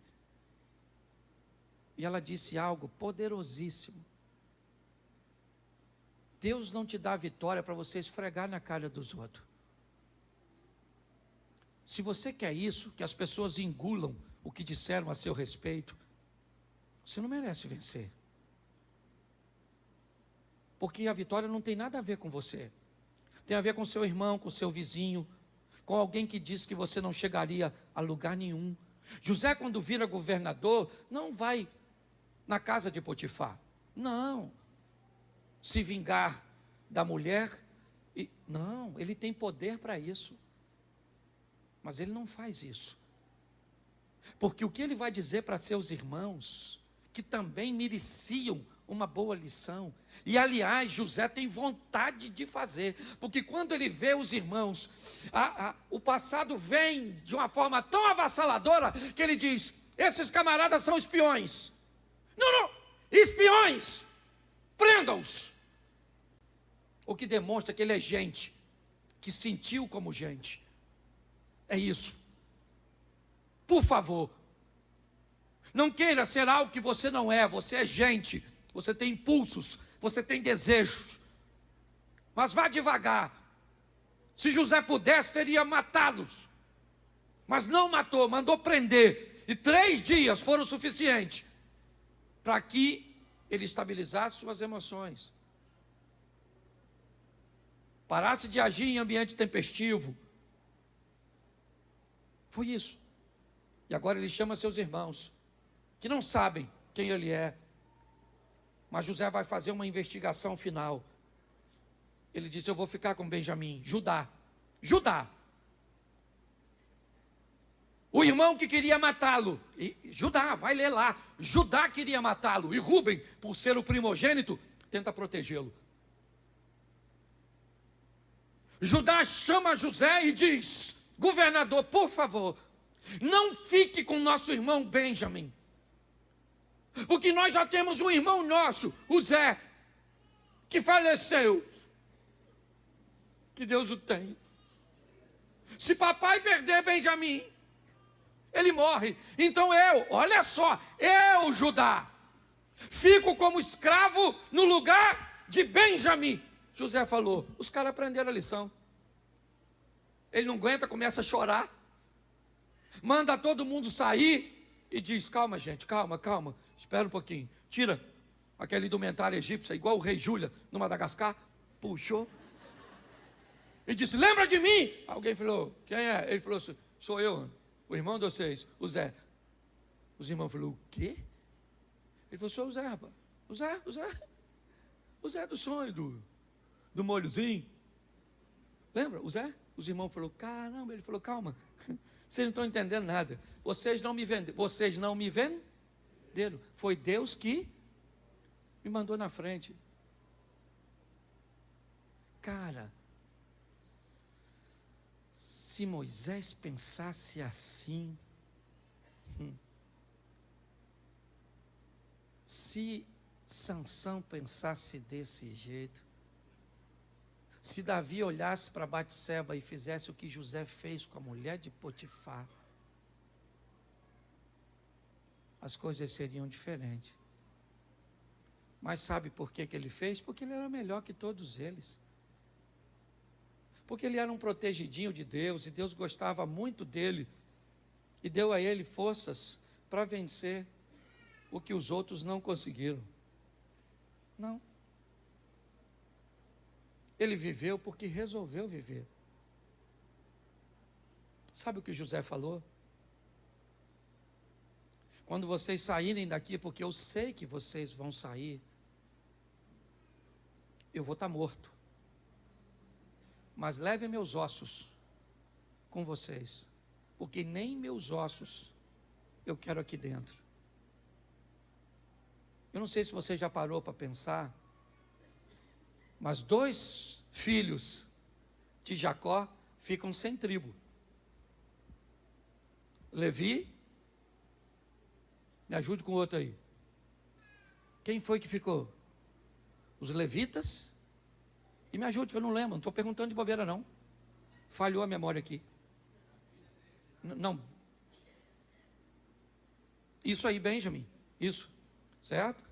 E ela disse algo poderosíssimo. Deus não te dá vitória para você esfregar na cara dos outros. Se você quer isso, que as pessoas engulam o que disseram a seu respeito, você não merece vencer. Porque a vitória não tem nada a ver com você. Tem a ver com seu irmão, com seu vizinho, com alguém que disse que você não chegaria a lugar nenhum. José, quando vira governador, não vai na casa de Potifar. Não. Se vingar da mulher. Não, ele tem poder para isso. Mas ele não faz isso. Porque o que ele vai dizer para seus irmãos, que também mereciam uma boa lição, e aliás, José tem vontade de fazer, porque quando ele vê os irmãos, o passado vem de uma forma tão avassaladora, que ele diz, esses camaradas são espiões. Não, espiões, prendam-os. O que demonstra que ele é gente, que sentiu como gente. É isso. Por favor, não queira ser algo que você não é. Você é gente, você tem impulsos, você tem desejos, mas vá devagar. Se José pudesse, teria matá-los, mas não matou, mandou prender, e 3 dias foram suficientes para que ele estabilizasse suas emoções, parasse de agir em ambiente tempestivo. Foi isso. E agora ele chama seus irmãos, que não sabem quem ele é, mas José vai fazer uma investigação final. Ele disse, eu vou ficar com Benjamim, Judá. O irmão que queria matá-lo, Judá, vai ler lá, Judá queria matá-lo, e Rúben, por ser o primogênito, tenta protegê-lo. Judá chama José e diz, governador, por favor, não fique com nosso irmão Benjamim, porque nós já temos um irmão nosso, o Zé, que faleceu. Que Deus o tenha. Se papai perder Benjamim, ele morre. Então olha só, Judá, fico como escravo no lugar de Benjamim. José falou, os caras aprenderam a lição. Ele não aguenta, começa a chorar, manda todo mundo sair e diz, calma gente, calma, espera um pouquinho, tira aquela indumentária egípcia, igual o rei Júlia no Madagascar, puxou, e disse, lembra de mim? Alguém falou, quem é? Ele falou, sou eu, o irmão de vocês, o Zé. Os irmãos falaram, o quê? Ele falou, sou o Zé, rapaz, o Zé do sonho, do molhozinho, lembra, o Zé? Os irmãos falaram, caramba, ele falou, calma, vocês não estão entendendo nada, vocês não me venderam, foi Deus que me mandou na frente. Cara, se Moisés pensasse assim, se Sansão pensasse desse jeito, se Davi olhasse para Batseba e fizesse o que José fez com a mulher de Potifar, as coisas seriam diferentes. Mas sabe por que ele fez? Porque ele era melhor que todos eles. Porque ele era um protegidinho de Deus, e Deus gostava muito dele, e deu a ele forças para vencer o que os outros não conseguiram. Não. Ele viveu porque resolveu viver. Sabe o que José falou? Quando vocês saírem daqui, porque eu sei que vocês vão sair, eu vou estar morto. Mas levem meus ossos com vocês, porque nem meus ossos eu quero aqui dentro. Eu não sei se você já parou para pensar, mas 2 filhos de Jacó ficam sem tribo. Levi, me ajude com o outro aí. Quem foi que ficou? Os levitas? E me ajude, que eu não lembro, não estou perguntando de bobeira não. Falhou a memória aqui. Não. Isso aí, Benjamin. Isso. Certo?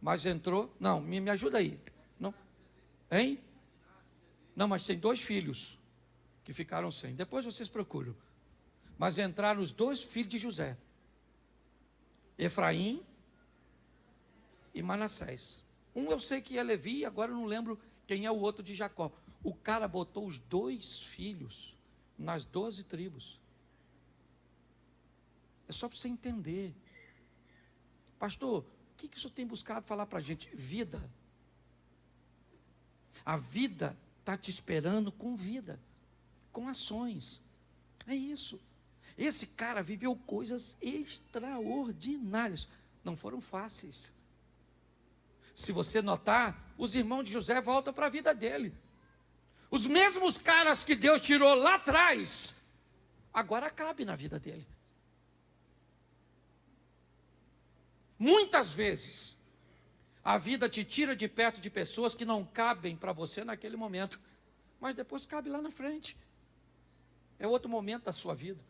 Mas entrou. Não, me ajuda aí. Não. Hein? Não, mas tem 2 filhos que ficaram sem. Depois vocês procuram. Mas entraram os 2 filhos de José. Efraim e Manassés. Um eu sei que é Levi, agora eu não lembro quem é o outro de Jacó. O cara botou os 2 filhos nas 12 tribos. É só para você entender. Pastor, o que o senhor tem buscado falar para a gente? Vida. A vida está te esperando com vida, com ações. É isso. Esse cara viveu coisas extraordinárias. Não foram fáceis. Se você notar, os irmãos de José voltam para a vida dele. Os mesmos caras que Deus tirou lá atrás, agora cabe na vida dele. Muitas vezes, a vida te tira de perto de pessoas que não cabem para você naquele momento, mas depois cabe lá na frente. É outro momento da sua vida.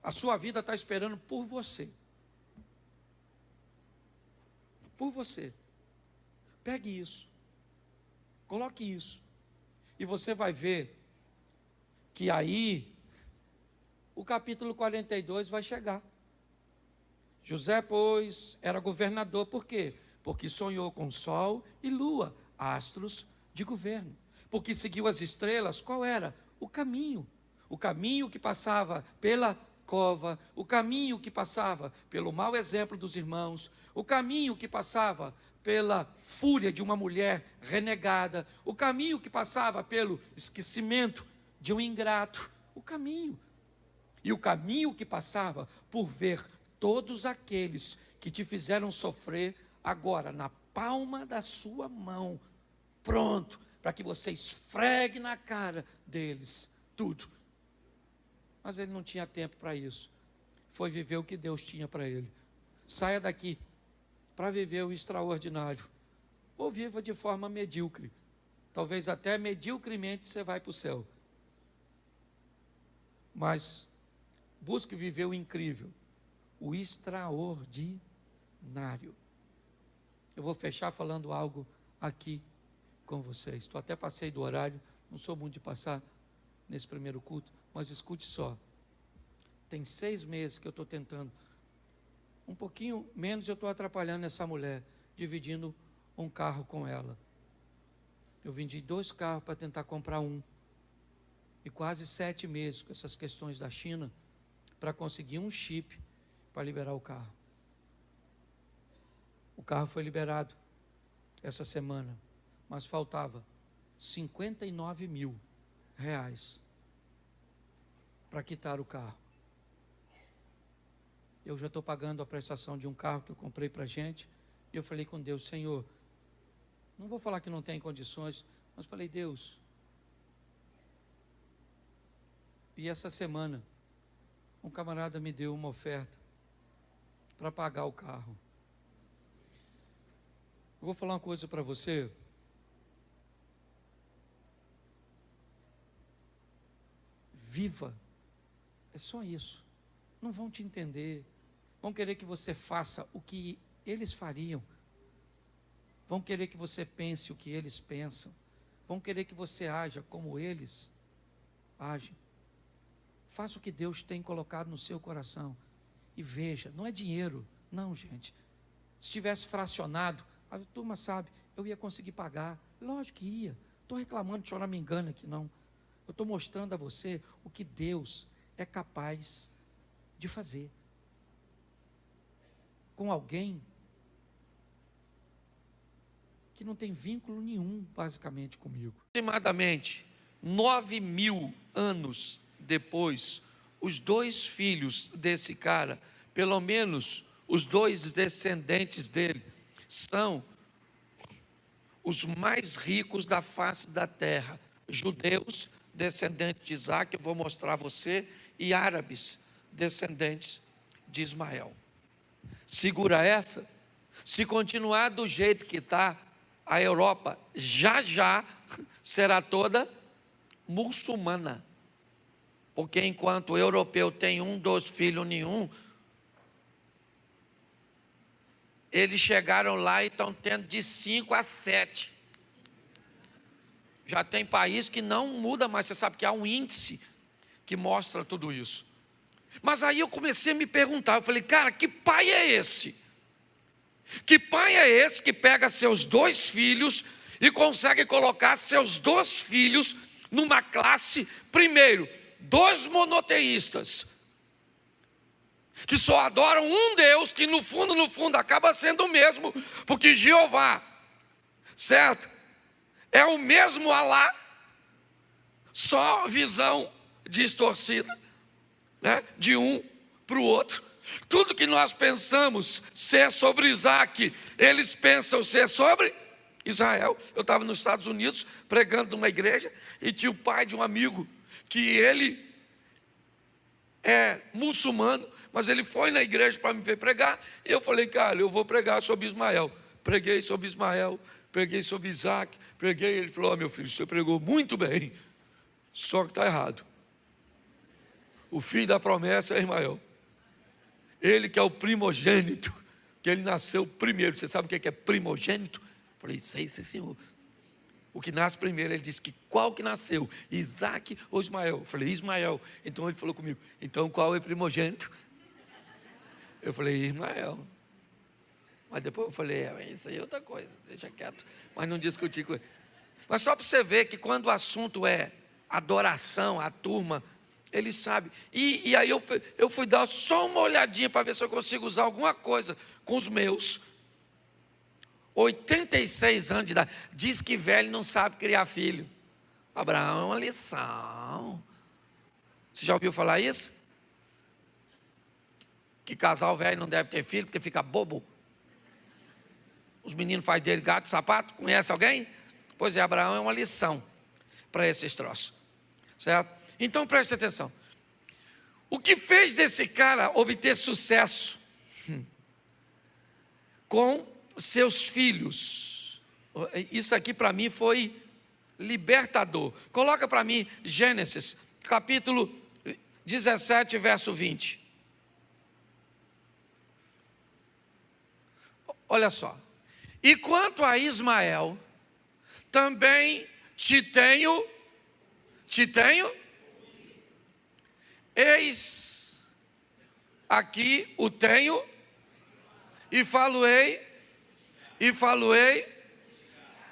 A sua vida está esperando por você. Por você. Pegue isso. Coloque isso. E você vai ver que aí o capítulo 42 vai chegar. José, pois, era governador. Por quê? Porque sonhou com sol e lua, astros de governo. Porque seguiu as estrelas. Qual era? O caminho. O caminho que passava pela cova, o caminho que passava pelo mau exemplo dos irmãos, o caminho que passava pela fúria de uma mulher renegada, o caminho que passava pelo esquecimento de um ingrato, o caminho. E o caminho que passava por ver todos aqueles que te fizeram sofrer agora na palma da sua mão, pronto, para que você esfregue na cara deles tudo. Mas ele não tinha tempo para isso. Foi viver o que Deus tinha para ele. Saia daqui para viver o extraordinário. Ou viva de forma medíocre. Talvez até mediocremente você vai para o céu. Mas busque viver o incrível, o extraordinário. Eu vou fechar falando algo aqui com vocês. Até passei do horário, não sou muito de passar nesse primeiro culto, mas escute só. Tem 6 meses que eu estou tentando, um pouquinho menos eu estou atrapalhando essa mulher, dividindo um carro com ela. Eu vendi 2 carros para tentar comprar um. E quase 7 meses com essas questões da China, para conseguir um chip para liberar o carro. O carro foi liberado essa semana, mas faltava R$59 mil para quitar o carro. Eu já estou pagando a prestação de um carro que eu comprei para a gente, e eu falei com Deus: Senhor, não vou falar que não tem condições, mas falei: Deus. E essa semana, um camarada me deu uma oferta para pagar o carro. Eu vou falar uma coisa para você. Viva. É só isso. Não vão te entender. Vão querer que você faça o que eles fariam. Vão querer que você pense o que eles pensam. Vão querer que você haja como eles agem. Faça o que Deus tem colocado no seu coração. E veja, não é dinheiro. Não, gente. Se tivesse fracionado, a turma sabe, eu ia conseguir pagar. Lógico que ia. Estou reclamando de chorar, me engana aqui não. Eu estou mostrando a você o que Deus é capaz de fazer. Com alguém que não tem vínculo nenhum, basicamente, comigo. Aproximadamente 9.000 anos depois, os 2 filhos desse cara, pelo menos os 2 descendentes dele, são os mais ricos da face da terra. Judeus, descendentes de Isaac, eu vou mostrar a você, e árabes, descendentes de Ismael. Segura essa. Se continuar do jeito que está, a Europa já já será toda muçulmana. Porque enquanto o europeu tem 1, 2 filhos nenhum, eles chegaram lá e estão tendo de 5 a 7. Já tem país que não muda mais, você sabe que há um índice que mostra tudo isso. Mas aí eu comecei a me perguntar, eu falei, cara, que pai é esse? Que pai é esse que pega seus 2 filhos e consegue colocar seus 2 filhos numa classe, primeiro, 2 monoteístas, que só adoram um Deus, que no fundo acaba sendo o mesmo, porque Jeová, certo? É o mesmo Alá, só visão distorcida, né? De um para o outro. Tudo que nós pensamos ser sobre Isaac, eles pensam ser sobre Israel. Eu estava nos Estados Unidos pregando numa igreja e tinha o pai de um amigo que ele é muçulmano, mas ele foi na igreja para me ver pregar, e eu falei, cara, eu vou pregar sobre Ismael. Preguei sobre Ismael, preguei sobre Isaac, preguei, ele falou, meu filho, você pregou muito bem, só que está errado. O filho da promessa é Ismael. Ele que é o primogênito, que ele nasceu primeiro. Você sabe o que é primogênito? Eu falei, sei, senhor. O que nasce primeiro, ele disse que qual que nasceu? Isaac ou Ismael? Eu falei, Ismael. Então ele falou comigo, então qual é o primogênito? Eu falei, Ismael. Mas depois eu falei, isso aí é outra coisa, deixa quieto. Mas não discuti com ele. Mas só para você ver que quando o assunto é adoração, a turma, ele sabe. E aí eu fui dar só uma olhadinha para ver se eu consigo usar alguma coisa com os meus 86 anos de idade. Diz que velho não sabe criar filho. Abraão é uma lição. Você já ouviu falar isso? Que casal velho não deve ter filho porque fica bobo. Os meninos fazem dele gato e sapato. Conhece alguém? Pois é, Abraão é uma lição para esses troços. Certo? Então preste atenção. O que fez desse cara obter sucesso com seus filhos? Isso aqui para mim foi libertador. Coloca para mim Gênesis, capítulo 17, verso 20. Olha só. E quanto a Ismael, também te tenho, eis aqui o tenho, e falo-ei,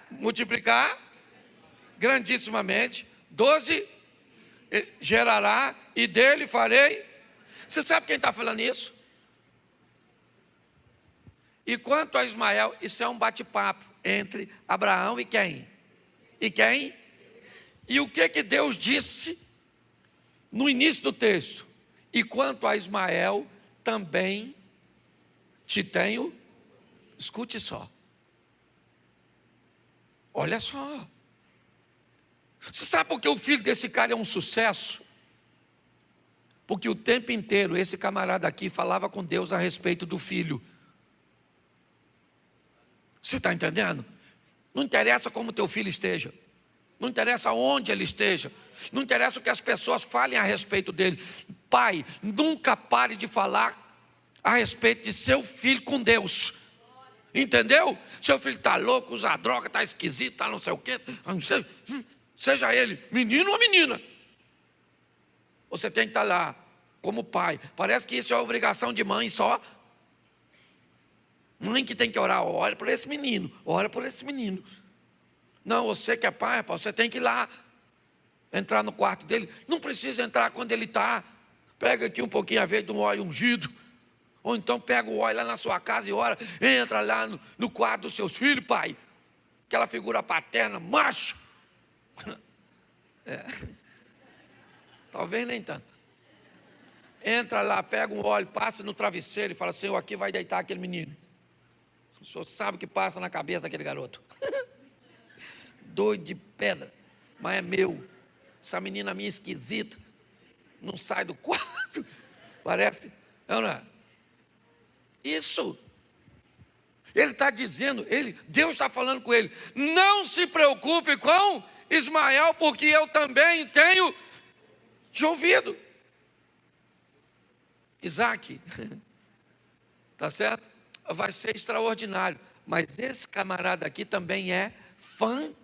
multiplicar grandissimamente, 12 gerará, e dele farei. Você sabe quem está falando isso? E quanto a Ismael, isso é um bate-papo entre Abraão e quem? E quem? E o que Deus disse no início do texto? E quanto a Ismael, também te tenho. Escute só. Olha só. Você sabe por que o filho desse cara é um sucesso? Porque o tempo inteiro esse camarada aqui falava com Deus a respeito do filho. Você está entendendo? Não interessa como teu filho esteja, não interessa onde ele esteja, não interessa o que as pessoas falem a respeito dele. Pai, nunca pare de falar a respeito de seu filho com Deus. Entendeu? Seu filho está louco, usa droga, está esquisito, está não sei o quê. Não sei, seja ele menino ou menina, você tem que estar lá como pai. Parece que isso é obrigação de mãe só. Mãe que tem que orar, ora por esse menino, ora por esse menino. Não, você que é pai, rapaz, você tem que ir lá, entrar no quarto dele. Não precisa entrar quando ele está. Pega aqui um pouquinho a vez de um óleo ungido. Ou então pega o óleo lá na sua casa e ora. Entra lá no quarto dos seus filhos, pai. Aquela figura paterna, macho. Talvez nem tanto. Entra lá, pega um óleo, passa no travesseiro e fala, Senhor, aqui vai deitar aquele menino. O senhor sabe o que passa na cabeça daquele garoto. Doido de pedra, mas é meu. Essa menina minha esquisita, não sai do quarto. Parece, não é? Isso. Ele está dizendo, Deus está falando com ele, não se preocupe com Ismael, porque eu também tenho te ouvido. Isaac, tá certo? Vai ser extraordinário, mas esse camarada aqui também é fantástico.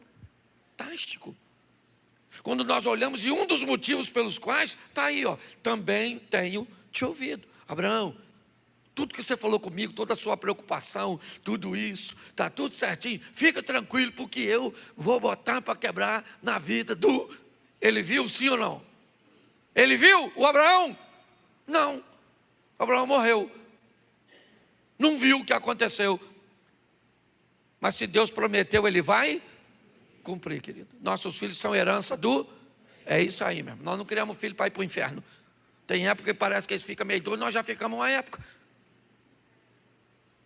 Quando nós olhamos, e um dos motivos pelos quais, está aí, ó, também tenho te ouvido. Abraão, tudo que você falou comigo, toda a sua preocupação, tudo isso, está tudo certinho, fica tranquilo, porque eu vou botar para quebrar na vida do... Ele viu, sim ou não? Ele viu o Abraão? Não, Abraão morreu, não viu o que aconteceu, mas se Deus prometeu, Ele vai cumprir, querido. Nossos filhos são herança do... É isso aí mesmo, nós não criamos filho para ir para o inferno. Tem época que parece que eles ficam meio doidos, nós já ficamos uma época.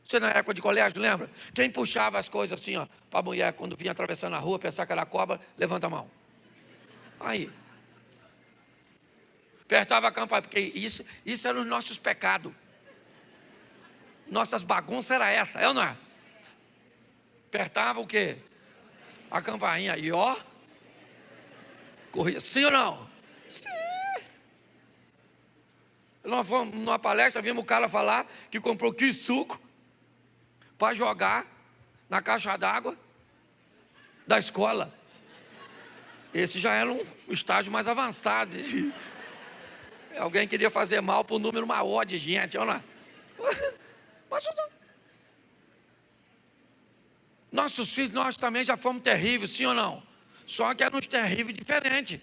Você na época de colégio, lembra? Quem puxava as coisas assim, ó, para a mulher, quando vinha atravessando a rua, pensar que era cobra, levanta a mão. Aí. Apertava a campainha, porque isso eram os nossos pecados. Nossas bagunças era essa, é ou não é? Apertava o quê? A campainha, e ó, corria, sim ou não? Sim. Nós fomos numa palestra, vimos o cara falar que comprou suco para jogar na caixa d'água da escola. Esse já era um estágio mais avançado. Alguém queria fazer mal para o número maior de gente, ou não? Mas não. Nossos filhos, nós também já fomos terríveis, sim ou não? Só que eram uns terríveis diferentes.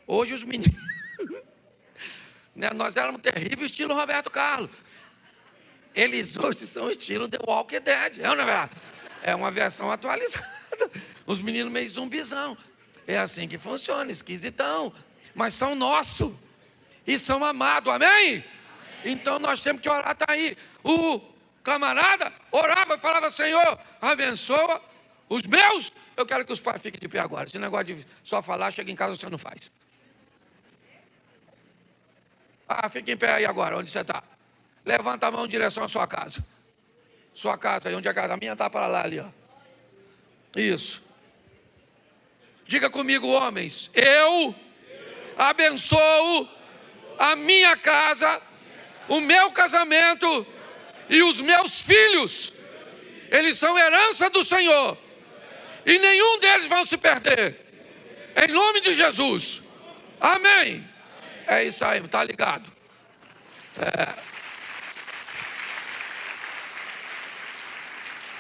Hoje os meninos... né, nós éramos terríveis estilo Roberto Carlos. Eles hoje são estilo The Walking Dead. É, não é? É uma versão atualizada. Os meninos meio zumbizão. É assim que funciona, esquisitão. Mas são nossos. E são amados, amém? Então nós temos que orar, está aí. O camarada orava e falava, Senhor, abençoa os meus. Eu quero que os pais fiquem de pé agora. Esse negócio de só falar, chega em casa você não faz. Ah, fica em pé aí agora, onde você está. Levanta a mão em direção à sua casa. Sua casa aí, onde é a casa? A minha está para lá ali, ó. Isso. Diga comigo, homens. Eu abençoo a minha casa, o meu casamento e os meus filhos. Eles são herança do Senhor. E nenhum deles vão se perder. Em nome de Jesus. Amém. É isso aí, está ligado?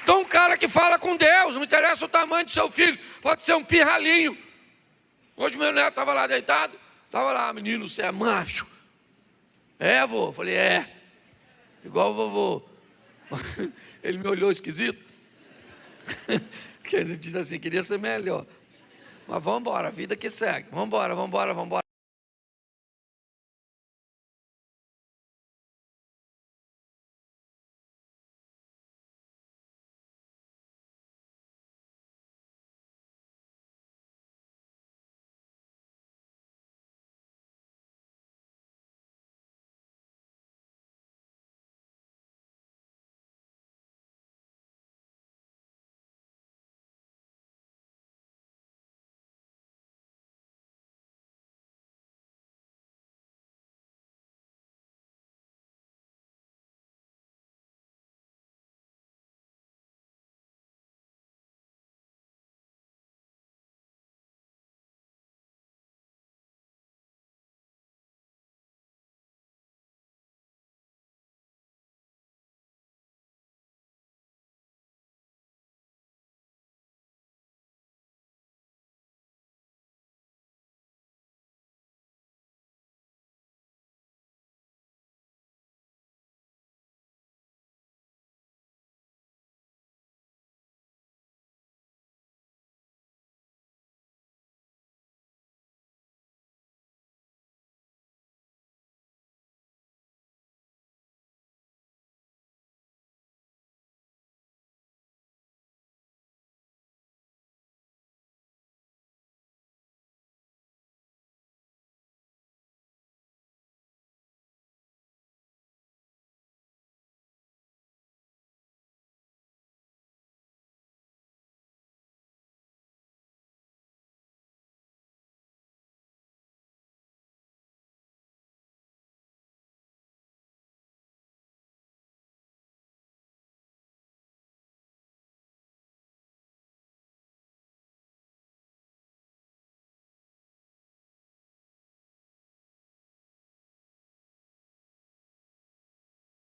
Então, um cara que fala com Deus, não interessa o tamanho do seu filho, pode ser um pirralhinho. Hoje meu neto estava lá deitado, estava lá, menino, você é macho? É, vô? Falei, é. Igual o vovô. Ele me olhou esquisito. Ele disse assim, queria ser melhor. Mas vamos embora, a vida que segue. Vamos embora, vamos embora, vamos embora.